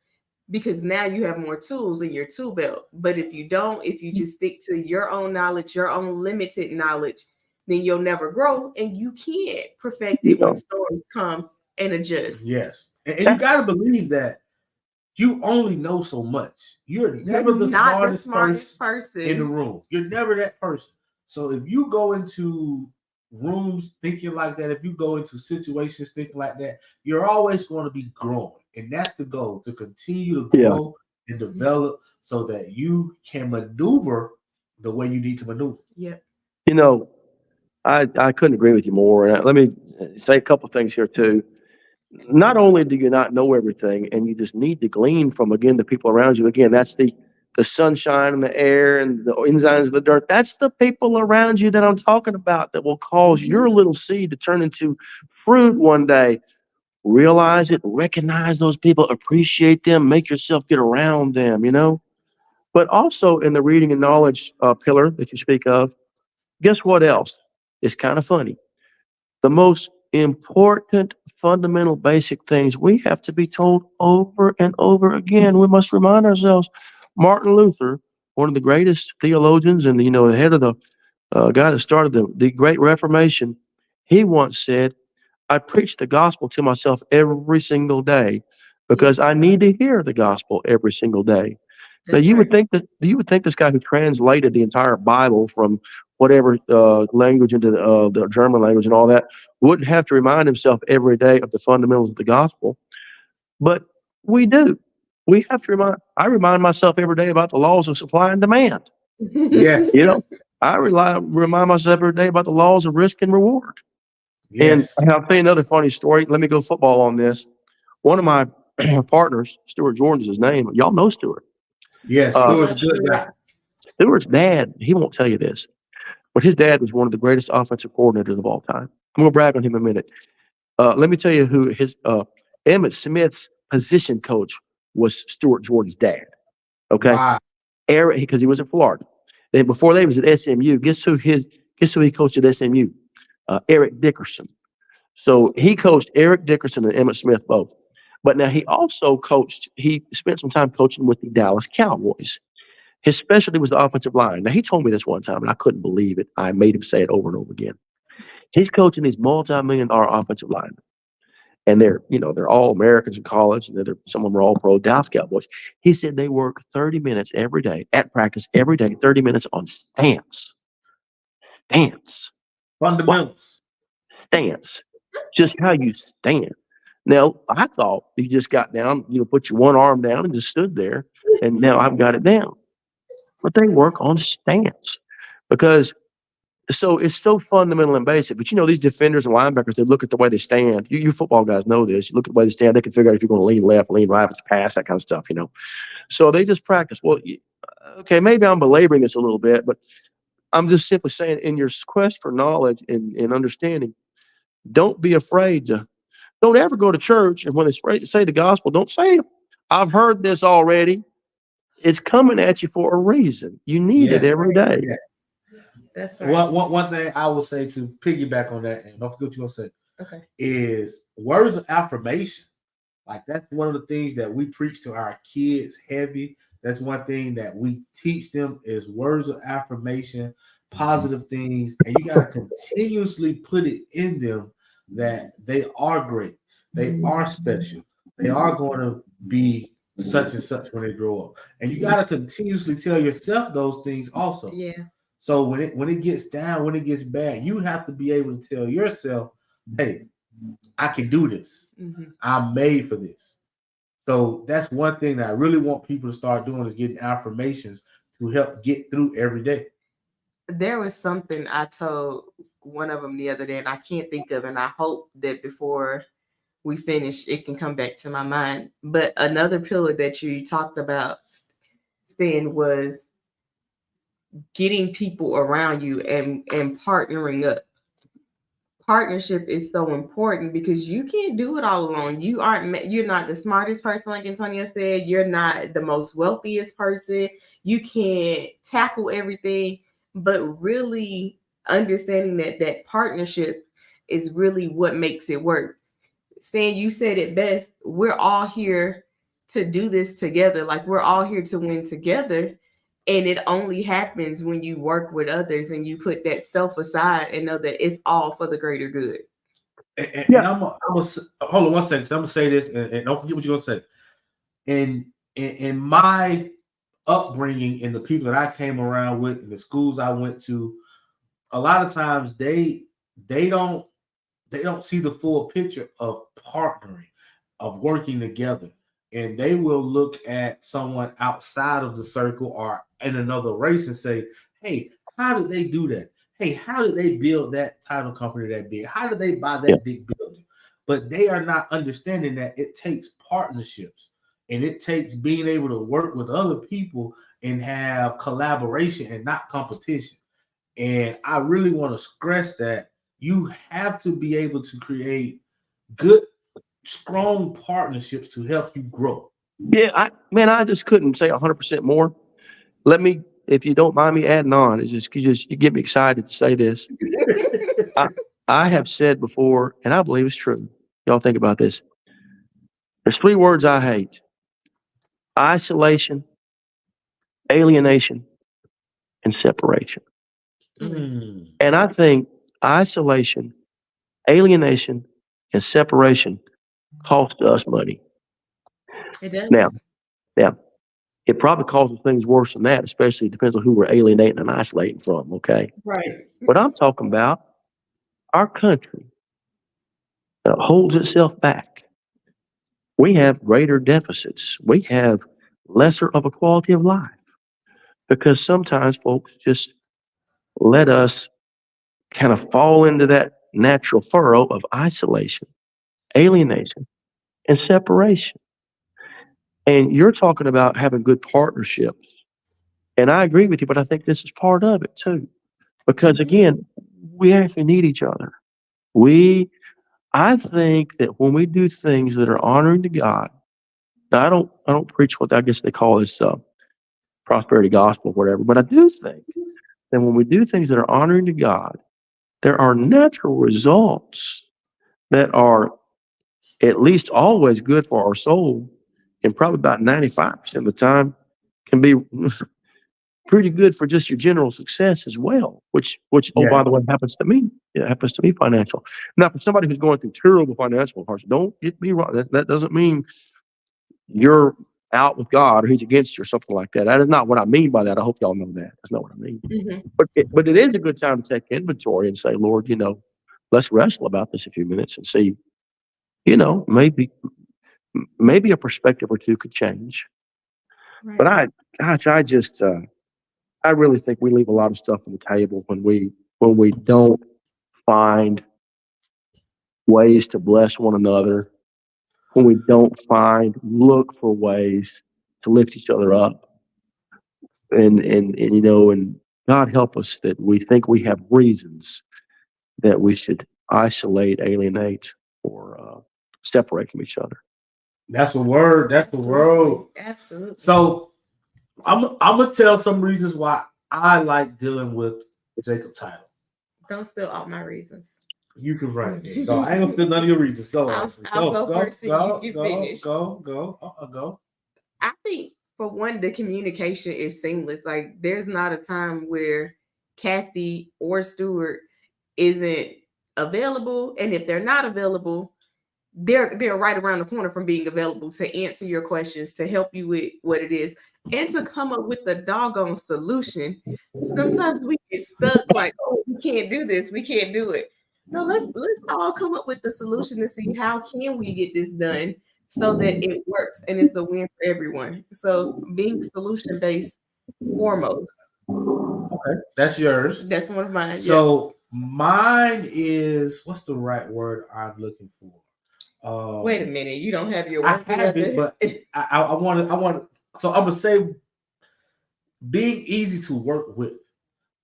because now you have more tools in your tool belt. But if you don't, if you just stick to your own knowledge, your own limited knowledge, then you'll never grow and you can't perfect it when storms come and adjust. Yes. And you got to believe that you only know so much. You're never You're the not the smartest smartest person in the person. room. You're never that person. So if you go into rooms thinking like that, if you go into situations thinking like that, you're always going to be growing. And that's the goal, to continue to Yeah. grow and develop so that you can maneuver the way you need to maneuver. Yep. You know, I couldn't agree with you more. And let me say a couple things here too. Not only do you not know everything, and you just need to glean from again the people around you. Again, that's the sunshine and the air and the enzymes of the dirt. That's the people around you that I'm talking about that will cause your little seed to turn into fruit one day. Realize it, recognize those people, appreciate them, make yourself get around them. But also in the reading and knowledge pillar that you speak of, guess what else? It's kind of funny. The most important, fundamental, basic things we have to be told over and over again. We must remind ourselves. Martin Luther, one of the greatest theologians and the head of the guy that started the Great Reformation, he once said, "I preach the gospel to myself every single day because Yes, I need to hear the gospel every single day." Now that's right. you would think this guy who translated the entire Bible from whatever language into the German language and all that wouldn't have to remind himself every day of the fundamentals of the gospel, but we do. We have to I remind myself every day about the laws of supply and demand. You Yes. know, remind myself every day about the laws of risk and reward. And Yes. I'll tell you another funny story. Let me go football on this. One of my partners, Stuart Jordan is his name. Y'all know Stuart. Yes. Uh, Stewart's a Yes, good sure. guy. Stewart's dad, he won't tell you this, but his dad was one of the greatest offensive coordinators of all time. I'm going to brag on him in a minute. Let me tell you who his Emmett Smith's position coach was. Stuart Jordan's dad. Okay, Wow. Eric, because he was in Florida. Then before they was at SMU, guess who he coached at SMU? Eric Dickerson. So he coached Eric Dickerson and Emmett Smith both. But now he spent some time coaching with the Dallas Cowboys. His specialty was the offensive line. Now, he told me this one time, and I couldn't believe it. I made him say it over and over again. He's coaching these multi-million-dollar offensive linemen, and they're all Americans in college, and some of them are all pro Dallas Cowboys. He said they work 30 minutes every day at practice, every day, 30 minutes on stance. Stance. What? Fundamentals. Stance. Just how you stand. Now, I thought you just got down, put your one arm down and just stood there, and now I've got it down. But they work on stance because it's so fundamental and basic. But these defenders and linebackers, they look at the way they stand. You football guys know this. You look at the way they stand, they can figure out if you're going to lean left, lean right, if it's pass, that kind of stuff. So they just practice. Well, okay, maybe I'm belaboring this a little bit, but I'm just simply saying in your quest for knowledge and understanding, don't be afraid to, don't ever go to church and when they say the gospel, don't say, "I've heard this already." It's coming at you for a reason. You need it Yes. every day. Yes. That's So right. one thing I will say to piggyback on that, and don't forget what you're gonna say, Okay. is words of affirmation. Like that's one of the things that we preach to our kids heavy. That's one thing that we teach them is words of affirmation, positive things, and you got to continuously put it in them that they are great, they are special, they are going to be such and such when they grow up, and you got to continuously tell yourself those things also. Yeah. So when it gets down, when it gets bad, you have to be able to tell yourself, "Hey, I can do this. Hmm. I'm made for this." So that's one thing that I really want people to start doing is getting affirmations to help get through every day. There was something I told one of them the other day, and I can't think of, and I hope that before we finish, it can come back to my mind. But another pillar that you talked about, Stan, was getting people around you and partnering up. Partnership is so important because you can't do it all alone. You're not the smartest person, like Antonio said. You're not the most wealthiest person. You can't tackle everything, but really understanding that partnership is really what makes it work. Stan, you said it best. We're all here to do this together. Like we're all here to win together. And it only happens when you work with others and you put that self aside and know that it's all for the greater good. And I'm gonna hold on one second. I'm gonna say this, and don't forget what you're gonna say. In my upbringing and the people that I came around with and the schools I went to, a lot of times they don't they don't see the full picture of partnering, of working together. and they will look at someone outside of the circle or in another race and say, hey, how did they do that? Hey, how did they build that title company that big? How did they buy Yeah. that big building? But they are not understanding that it takes partnerships and it takes being able to work with other people and have collaboration and not competition. And I really want to stress that you have to be able to create good, strong partnerships to help you grow. Yeah, I just couldn't say 100% more. Let me, if you don't mind me adding on, you get me excited to say this. I, I have said before, and I believe it's true. Y'all think about this. There's 3 words I hate: isolation, alienation, and separation. Mm. And I think isolation, alienation, and separation cost us money. It does. Now, now, it probably causes things worse than that, especially it depends on who we're alienating and isolating from, okay? Right. But I'm talking about our country holds itself back. We have greater deficits. We have lesser of a quality of life because sometimes folks just let us kind of fall into that natural furrow of isolation, alienation, and separation. And you're talking about having good partnerships. And I agree with you, but I think this is part of it too. Because Mhm. again, we actually need each other. We, I think that when we do things that are honoring to God, now I don't preach what I guess they call this prosperity gospel or whatever, but I do think that when we do things that are honoring to God, there are natural results that are at least always good for our soul, and probably about 95% of the time can be pretty good for just your general success as well, which oh, by Yeah. the way, happens to me. It happens to be financial. Now, for somebody who's going through terrible financial hardship, don't get me wrong. That doesn't mean you're out with God or He's against you or something like that. That is not what I mean by that. I hope y'all know that. That's not what I mean. Mhm. But it is a good time to take inventory and say, Lord, let's wrestle about this a few minutes and see, maybe a perspective or two could change. But Right. I just, I really think we leave a lot of stuff on the table when we don't find ways to bless one another, when we don't look for ways to lift each other up, and God help us that we think we have reasons that we should isolate, alienate, or separate from each other. That's a word. That's the word. Absolutely. So I'm gonna tell some reasons why I like dealing with Jacob Title. Don't steal all my reasons. You can write it. Go. I ain't gonna steal none of your reasons. Go, Ashley. I'll Go, go go, first and go, you go, finish. go, go, go. I think for one, the communication is seamless. Like there's not a time where Kathy or Stuart isn't available, and if they're not available, they're right around the corner from being available to answer your questions, to help you with what it is, and to come up with the doggone solution. Sometimes we get stuck like, oh, we can't do this, we can't do it. No, let's all come up with the solution to see how can we get this done so that it works and it's a win for everyone. So being solution based foremost. Okay, that's yours. That's one of mine. So mine is, what's the right word I'm looking for? Wait a minute, you don't have your I work have it, together. but I want to. So I'm gonna say being easy to work with.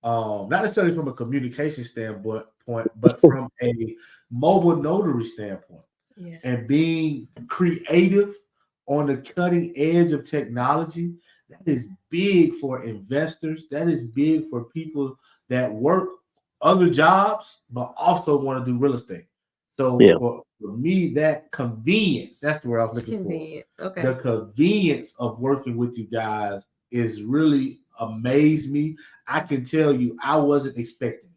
Not necessarily from a communication standpoint, but from a mobile notary standpoint, Yeah. and being creative on the cutting edge of technology. That is big for investors. That is big for people that work other jobs, but also want to do real estate. So Yeah. for me, that convenience, that's the word I was looking for. Convenient. Okay. The convenience of working with you guys is really amazed me. I can tell you, I wasn't expecting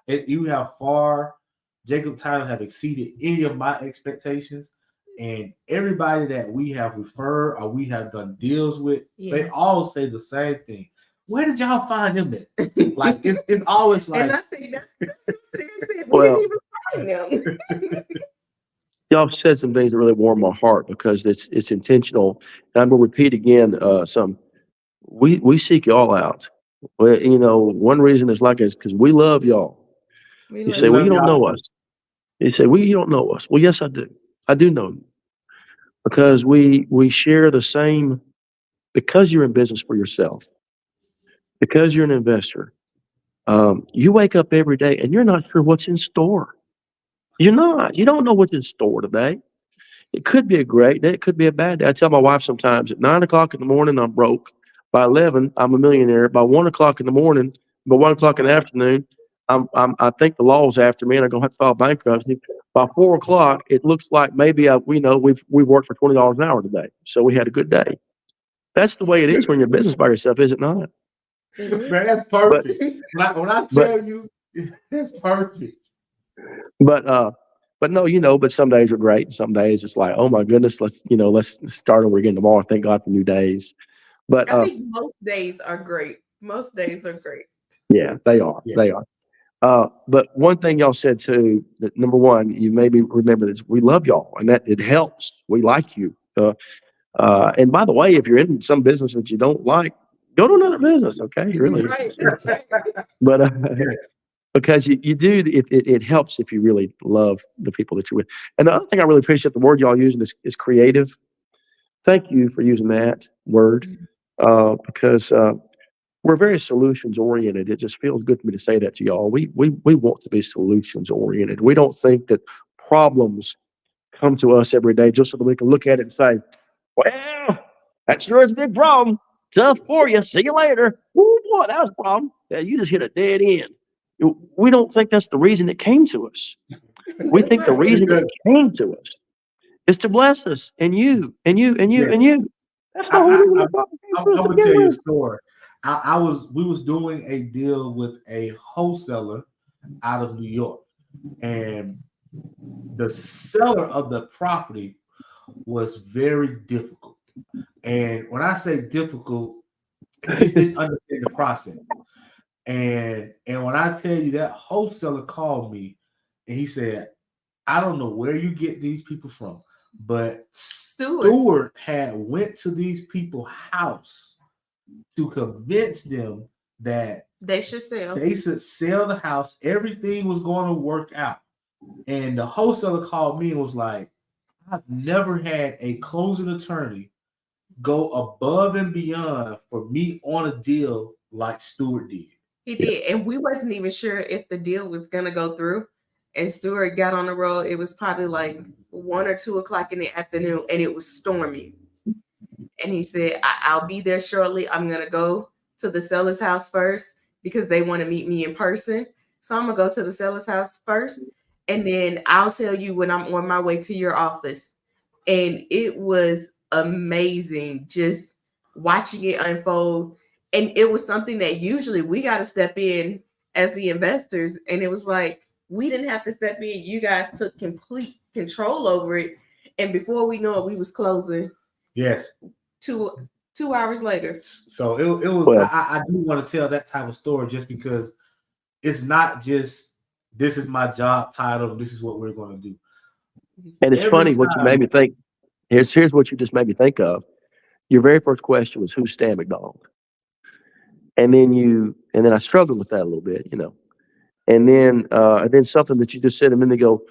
it. You have Jacob Title have exceeded any of my expectations. And everybody that we have referred or we have done deals with, they all say the same thing. Where did y'all find them at? Like it's always like. And I think that's seriously, we Well, didn't even find them. Y'all said some things that really warm my heart because it's intentional. And I'm gonna repeat again. We seek y'all out. Well, one reason is like is because we love y'all. We You love We say, well, love you you. don't y'all know too. us. You say, well, you don't know us. Well, yes, I do. I do know you because we share the same. Because you're in business for yourself. Because you're an investor. You wake up every day and you're not sure what's in store. You're not. You don't know what's in store today. It could be a great day. It could be a bad day. I tell my wife sometimes at 9 o'clock in the morning, I'm broke. By 11, I'm a millionaire. By 1 o'clock in the morning, by 1 o'clock in the afternoon, I think the law's after me and I'm going to have to file bankruptcy. By 4 o'clock, it looks like maybe we've worked for $20 an hour today. So we had a good day. That's the way it is when you're in business by yourself, is it not? It is. Man, that's But, perfect. When I but, tell you, that's perfect. but, uh, but no, but some days are great. Some days it's like, oh my goodness, let's start over again tomorrow. Thank God for new days. But I think most days are great. Most days are great. yeah, they are. Yeah. They are. But one thing y'all said too, that number one, you maybe remember this, we love y'all and that it helps. We like you. And by the way, if you're in some business that you don't like, go to another business. Okay. Really. Right. But, Yes. because you do, it helps if you really love the people that you're with. And the other thing I really appreciate the word y'all using is creative. Thank you for using that word. Because, we're very solutions oriented. It just feels good for me to say that to y'all. We want to be solutions oriented. We don't think that problems come to us every day just so that we can look at it and say, well, that sure is a big problem. Tough for you. See you later. Oh boy, that was a problem. Yeah, you just hit a dead end. We don't think that's the reason it came to us. We That's think the right. reason it came to us is to bless us and you and you and you Yeah. and you. That's the whole I, reason I, the problem came I'm, to us I'm to gonna begin tell you a with. story. We was doing a deal with a wholesaler out of New York, and the seller of the property was very difficult. And when I say difficult, he just didn't understand the process. And when I tell you that wholesaler called me and he said, I don't know where you get these people from, but Stewart, Stewart had went to these people's house to convince them that they should sell. they should sell the house. Everything was going to work out. And the wholesaler called me and was like, I've never had a closing attorney go above and beyond for me on a deal like Stewart did. He Yeah. did. And we wasn't even sure if the deal was gonna go through. And Stewart got on the road. It was probably like 1 or 2 o'clock in the afternoon and it was storming. And he said, I'll be there shortly. I'm gonna go to the seller's house first because they want to meet me in person. So I'm gonna go to the seller's house first, and then I'll tell you when I'm on my way to your office. And it was amazing just watching it unfold. And it was something that usually we got to step in as the investors. And it was like we didn't have to step in. You guys took complete control over it. And before we know it, we was closing Yes. two hours later. So it was. Well, I do want to tell that type of story just because it's not just this is my job title. This is what we're going to do. and it's Every funny what you made time. me think. Here's what you just made me think of. Your very first question was who's Stan McDonald? And then I struggled with that a little bit. And then something that you just said a minute ago,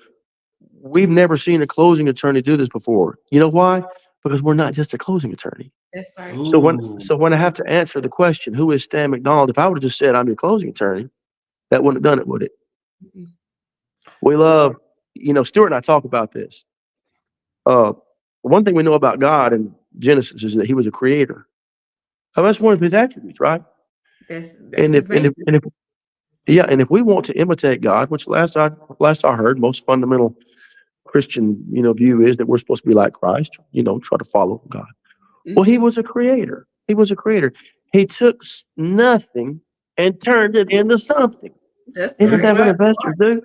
we've never seen a closing attorney do this before. You know why? Because we're not just a closing attorney. That's right. So when Ooh. so when I have to answer the question, who is Stan McDonald? If I would have just said I'm your closing attorney, that wouldn't have done it, would it? Mhm. We love, Stuart and I talk about this. Uh, one thing we know about God in Genesis is that He was a creator. That's one of His attributes, right? That's And his if and main. if and if yeah, and if we want to imitate God, which last I heard, most fundamental Christian view is that we're supposed to be like Christ. Try to follow God. Well, He Mhm. was a creator. He was a creator. He took nothing and turned it into something. That's Isn't right. that what Exactly. investors do?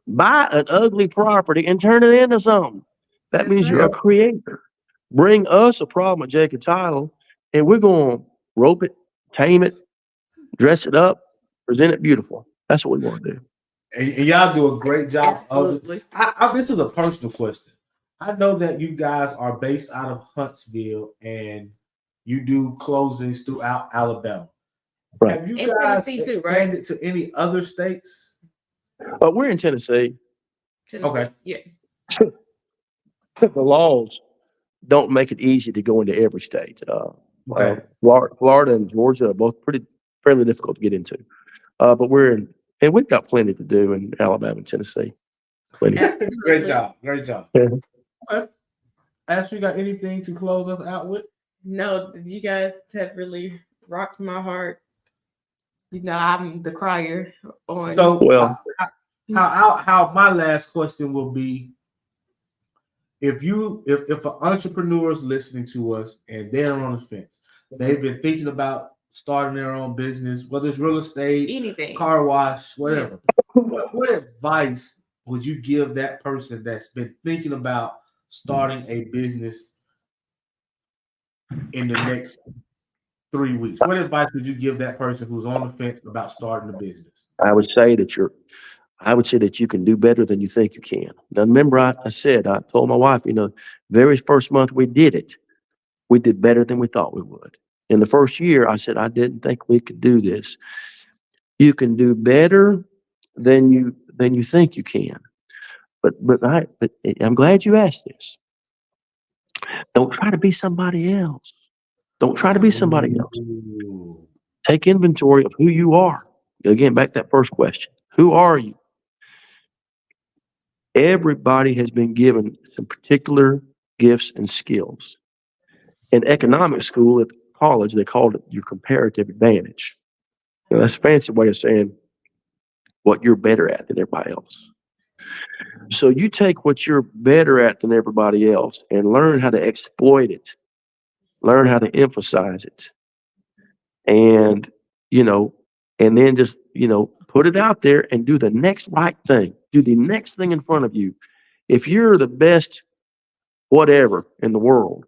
Buy an ugly property and turn it into something. That That's means you're a Yep. right. creator. Bring us a problem at Jacob Title, and we're going to rope it, tame it, dress it up, present it beautiful. That's what we want to do. And y'all do a great job of it. Absolutely. This is a personal question. I know that you guys are based out of Huntsville and you do closings throughout Alabama. Right. Have you In guys Tennessee too, right? expanded to any other states? We're in Tennessee. Tennessee. Okay. Yeah. The laws don't make it easy to go into every state. Okay. Florida and Georgia are both fairly difficult to get into. But and we've got plenty to do in Alabama and Tennessee. Plenty. Great Absolutely. job. Great job. Yeah. Okay. Ash, you got anything to close us out with? No, you guys have really rocked my heart. You know, I'm the crier on. So, Well, how my last question will be: if an entrepreneur is listening to us and they're on the fence, they've been thinking about starting their own business, whether it's real estate, Anything. car wash, whatever. What advice would you give that person that's been thinking about starting a business in the next 3 weeks? What advice would you give that person who's on the fence about starting a business? I would say that you can do better than you think you can. Now, remember, I told my wife, very first month we did it, we did better than we thought we would. In the first year, I said, I didn't think we could do this. You can do better than you think you can. But I'm glad you asked this. Don't try to be somebody else. Don't try to be somebody else. Ooh. Take inventory of who you are. Again, back to that first question. Who are you? Everybody has been given some particular gifts and skills. In economic school at college, they called it your comparative advantage. Now, that's a fancy way of saying what you're better at than everybody else. So you take what you're better at than everybody else and learn how to exploit it, learn how to emphasize it, and you know, and then just put it out there and do the next right thing. Do the next thing in front of you. If you're the best whatever in the world,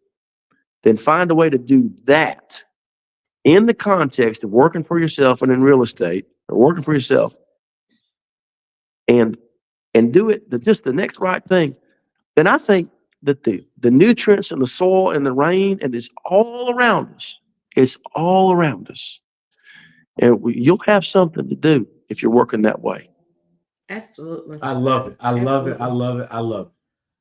then find a way to do that in the context of working for yourself and in real estate or working for yourself, and do it just the next right thing. Then I think that the nutrients and the soil and the rain and it's all around us. It's all around us, and you'll have something to do if you're working that way. Absolutely. I love it. I love it. I Absolutely. love it. I love it.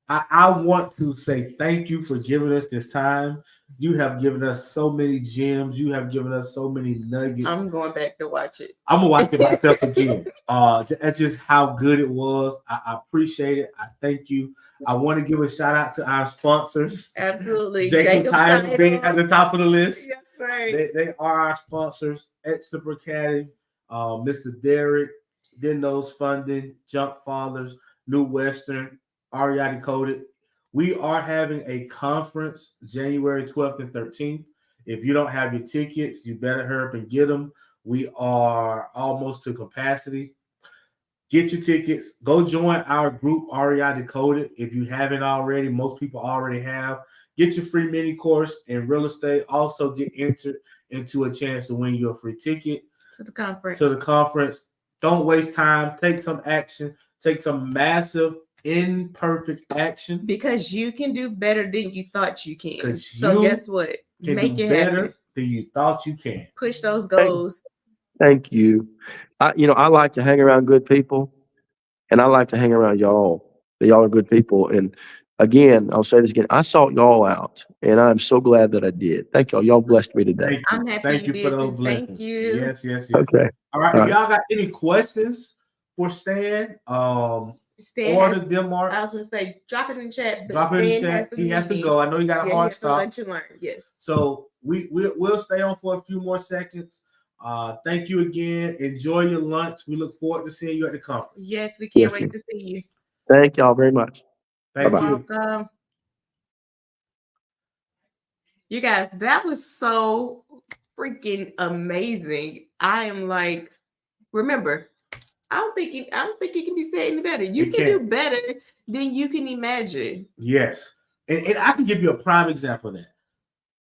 I want to say thank you for giving us this time. You have given us so many gems. You have given us so many nuggets. I'm going back to watch it. I'm gonna watch it myself again. That's just how good it was. I appreciate it. I thank you. I want to give a shout out to our sponsors. Absolutely. Jacob Title being at the top of the list. Yes, right. They are our sponsors. Extra Caddy, Mr. Derek, Dennos Funding, Junk Fathers, New Western, Ariati Coded. We are having a conference January 12th and 13th. If you don't have your tickets, you better hurry up and get them. We are almost to capacity. Get your tickets. Go join our group, REI Decoded. If you haven't already, most people already have. Get your free mini course in real estate. Also get entered into a chance to win your free ticket To the conference. Don't waste time. Take some action. Take some massive, imperfect action. Because you can do better than you thought you can. 'Cause So you guess what? Can Make do it better happen. than you thought you can. Push those goals. Thank you. I like to hang around good people, and I like to hang around y'all. Y'all are good people. And again, I'll say this again. I sought y'all out, and I'm so glad that I did. Thank y'all. Y'all blessed me today. Thank you. I'm happy Thank you you for did those too. blessings. Thank you. Yes. Okay. All right. All If right. y'all got any questions for Stan, Stan or has- the Denmark, I was gonna say, drop it in the chat. But drop it in the Stan chat. He has to meeting. go. I know he got a Yeah, he hard has to stop. lunch and learn. Yes. So we'll stay on for a few more seconds. Thank you again. Enjoy your lunch. We look forward to seeing you at the conference. Yes, we can't Yes, wait to see you. Thank y'all very much. Thank Bye-bye. you. Welcome. You guys, that was so freaking amazing. I am like, remember, I don't think it can be said any better. You It can do can't. better than you can imagine. Yes. And I can give you a prime example of that.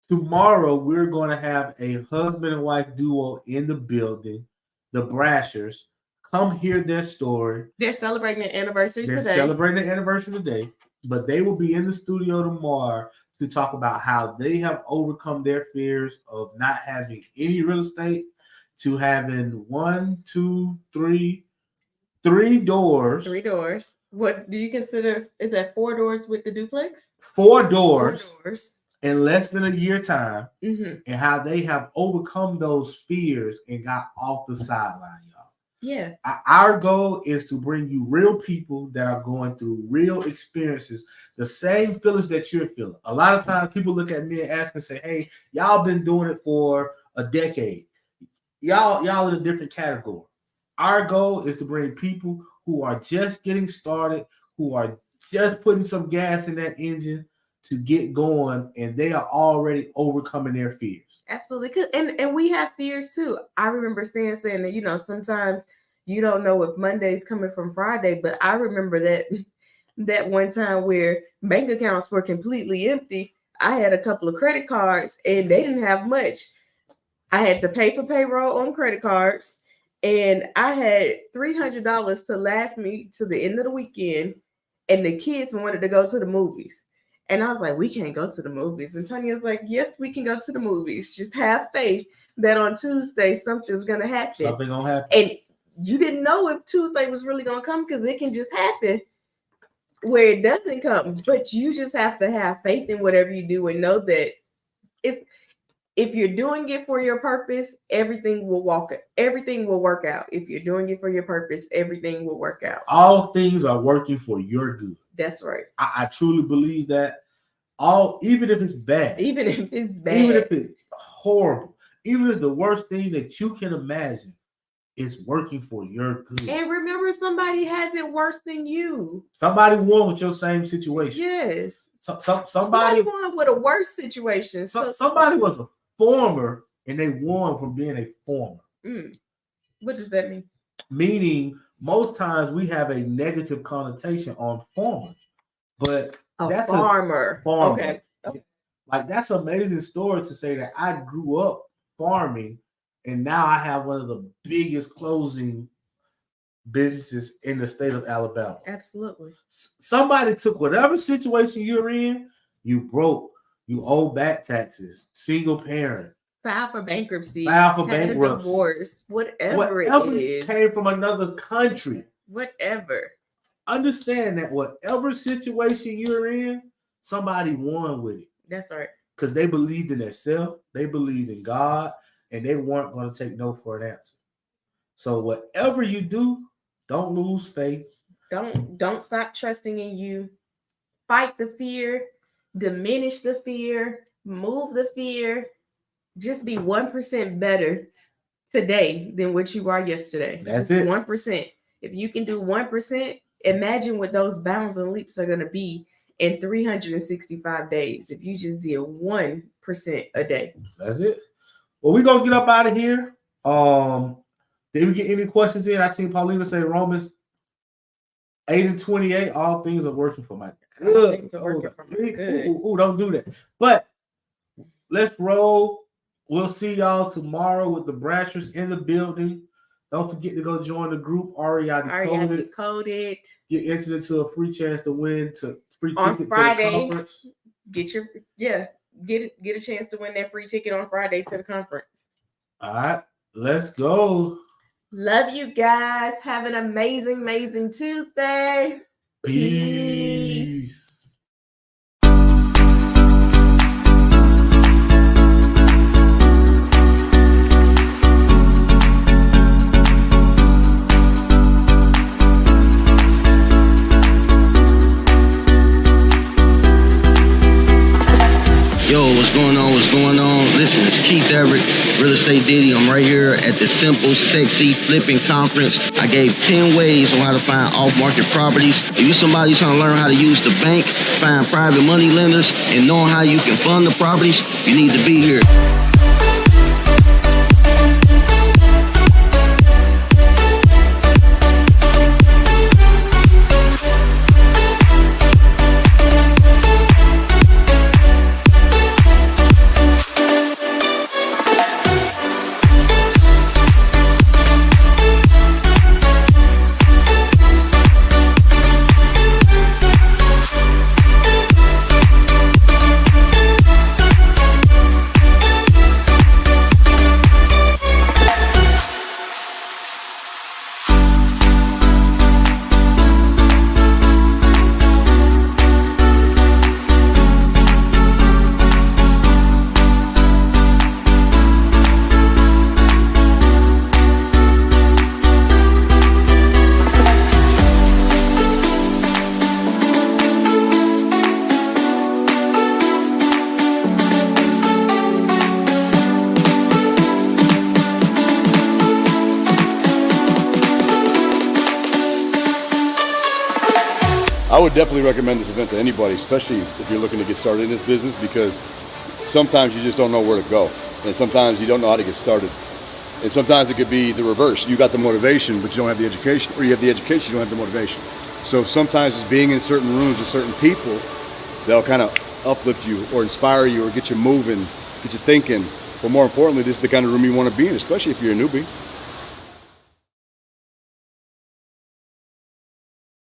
Tomorrow, we're going to have a husband and wife duo in the building, the Brashers. Come hear their story. They're celebrating their anniversary They're today. celebrating their anniversary today. but they will be in the studio tomorrow to talk about how they have overcome their fears of not having any real estate to having 3 doors. 3 doors. What do you consider? Is that 4 doors with the duplex? 4 doors. 4 doors. In less than a year time, Mm-hmm. and how they have overcome those fears and got off the sideline, y'all. Yeah. Our goal is to bring you real people that are going through real experiences, the same feelings that you're feeling. A lot of times people look at me and ask and say, hey, y'all been doing it for a decade. Y'all in a different category. Our goal is to bring people who are just getting started, who are just putting some gas in that engine to get going, and they are already overcoming their fears. Absolutely. And we have fears too. I remember Stan saying that, you know, sometimes you don't know if Monday's coming from Friday, but I remember that one time where bank accounts were completely empty. I had a couple of credit cards and they didn't have much. I had to pay for payroll on credit cards, and I had $300 to last me to the end of the weekend, and the kids wanted to go to the movies. And I was like, we can't go to the movies. And Tanya's like, yes, we can go to the movies. Just have faith that on Tuesday something's going to happen. Something going to happen. And you didn't know if Tuesday was really going to come, because it can just happen where it doesn't come. But you just have to have faith in whatever you do and know that if you're doing it for your purpose, everything will work out. If you're doing it for your purpose, everything will work out. All things are working for your good. That's right. I truly believe that. Even if it's bad, Even if it's horrible, even if it's the worst thing that you can imagine, it's working for your good. And remember, somebody has it worse than you. Somebody won with your same situation. Yes. Somebody won with a worse situation. Somebody was a former and they won from being a former. What does that mean? Meaning, most times we have a negative connotation on farmers, but that's farmer. A farmer. Okay. Like, that's an amazing story to say that I grew up farming and now I have one of the biggest closing businesses in the state of Alabama. Absolutely. Somebody took whatever situation you're in, you broke, you owe back taxes, single parent, file for bankruptcy, divorce, whatever it is, came from another country, whatever. Understand that whatever situation you're in, somebody won with it. That's right. Because they believed in themselves, they believed in God, and they weren't going to take no for an answer. So whatever you do, don't lose faith. Don't stop trusting in you. Fight the fear, diminish the fear, move the fear. Just be 1% better today than what you are yesterday. That's it. 1%. If you can do 1%, imagine what those bounds and leaps are going to be in 365 days. If you just did 1% a day. That's it. Well, we're going to get up out of here. Did we get any questions in? I seen Paulina say Romans 8:28. All things are working for my good. Ooh, don't do that. But let's roll. We'll see y'all tomorrow with the Brashers in the building. Don't forget to go join the group. Already coded. Get entered into a free chance to win free on ticket Friday. to the conference. Get a chance to win that free ticket on Friday to the conference. All right, let's go. Love you guys. Have an amazing Tuesday. Peace. Yo, what's going on? Listen, it's Keith Everett, Real Estate Diddy. I'm right here at the Simple Sexy Flipping Conference. I gave 10 ways on how to find off-market properties. If you're somebody trying to learn how to use the bank, find private money lenders, and knowing how you can fund the properties, you need to be here. I would definitely recommend this event to anybody, especially if you're looking to get started in this business, because sometimes you just don't know where to go, and sometimes you don't know how to get started. And sometimes it could be the reverse. You got the motivation, but you don't have the education, or you have the education, you don't have the motivation. So sometimes it's being in certain rooms with certain people that'll kind of uplift you or inspire you or get you moving, get you thinking. But more importantly, this is the kind of room you want to be in, especially if you're a newbie.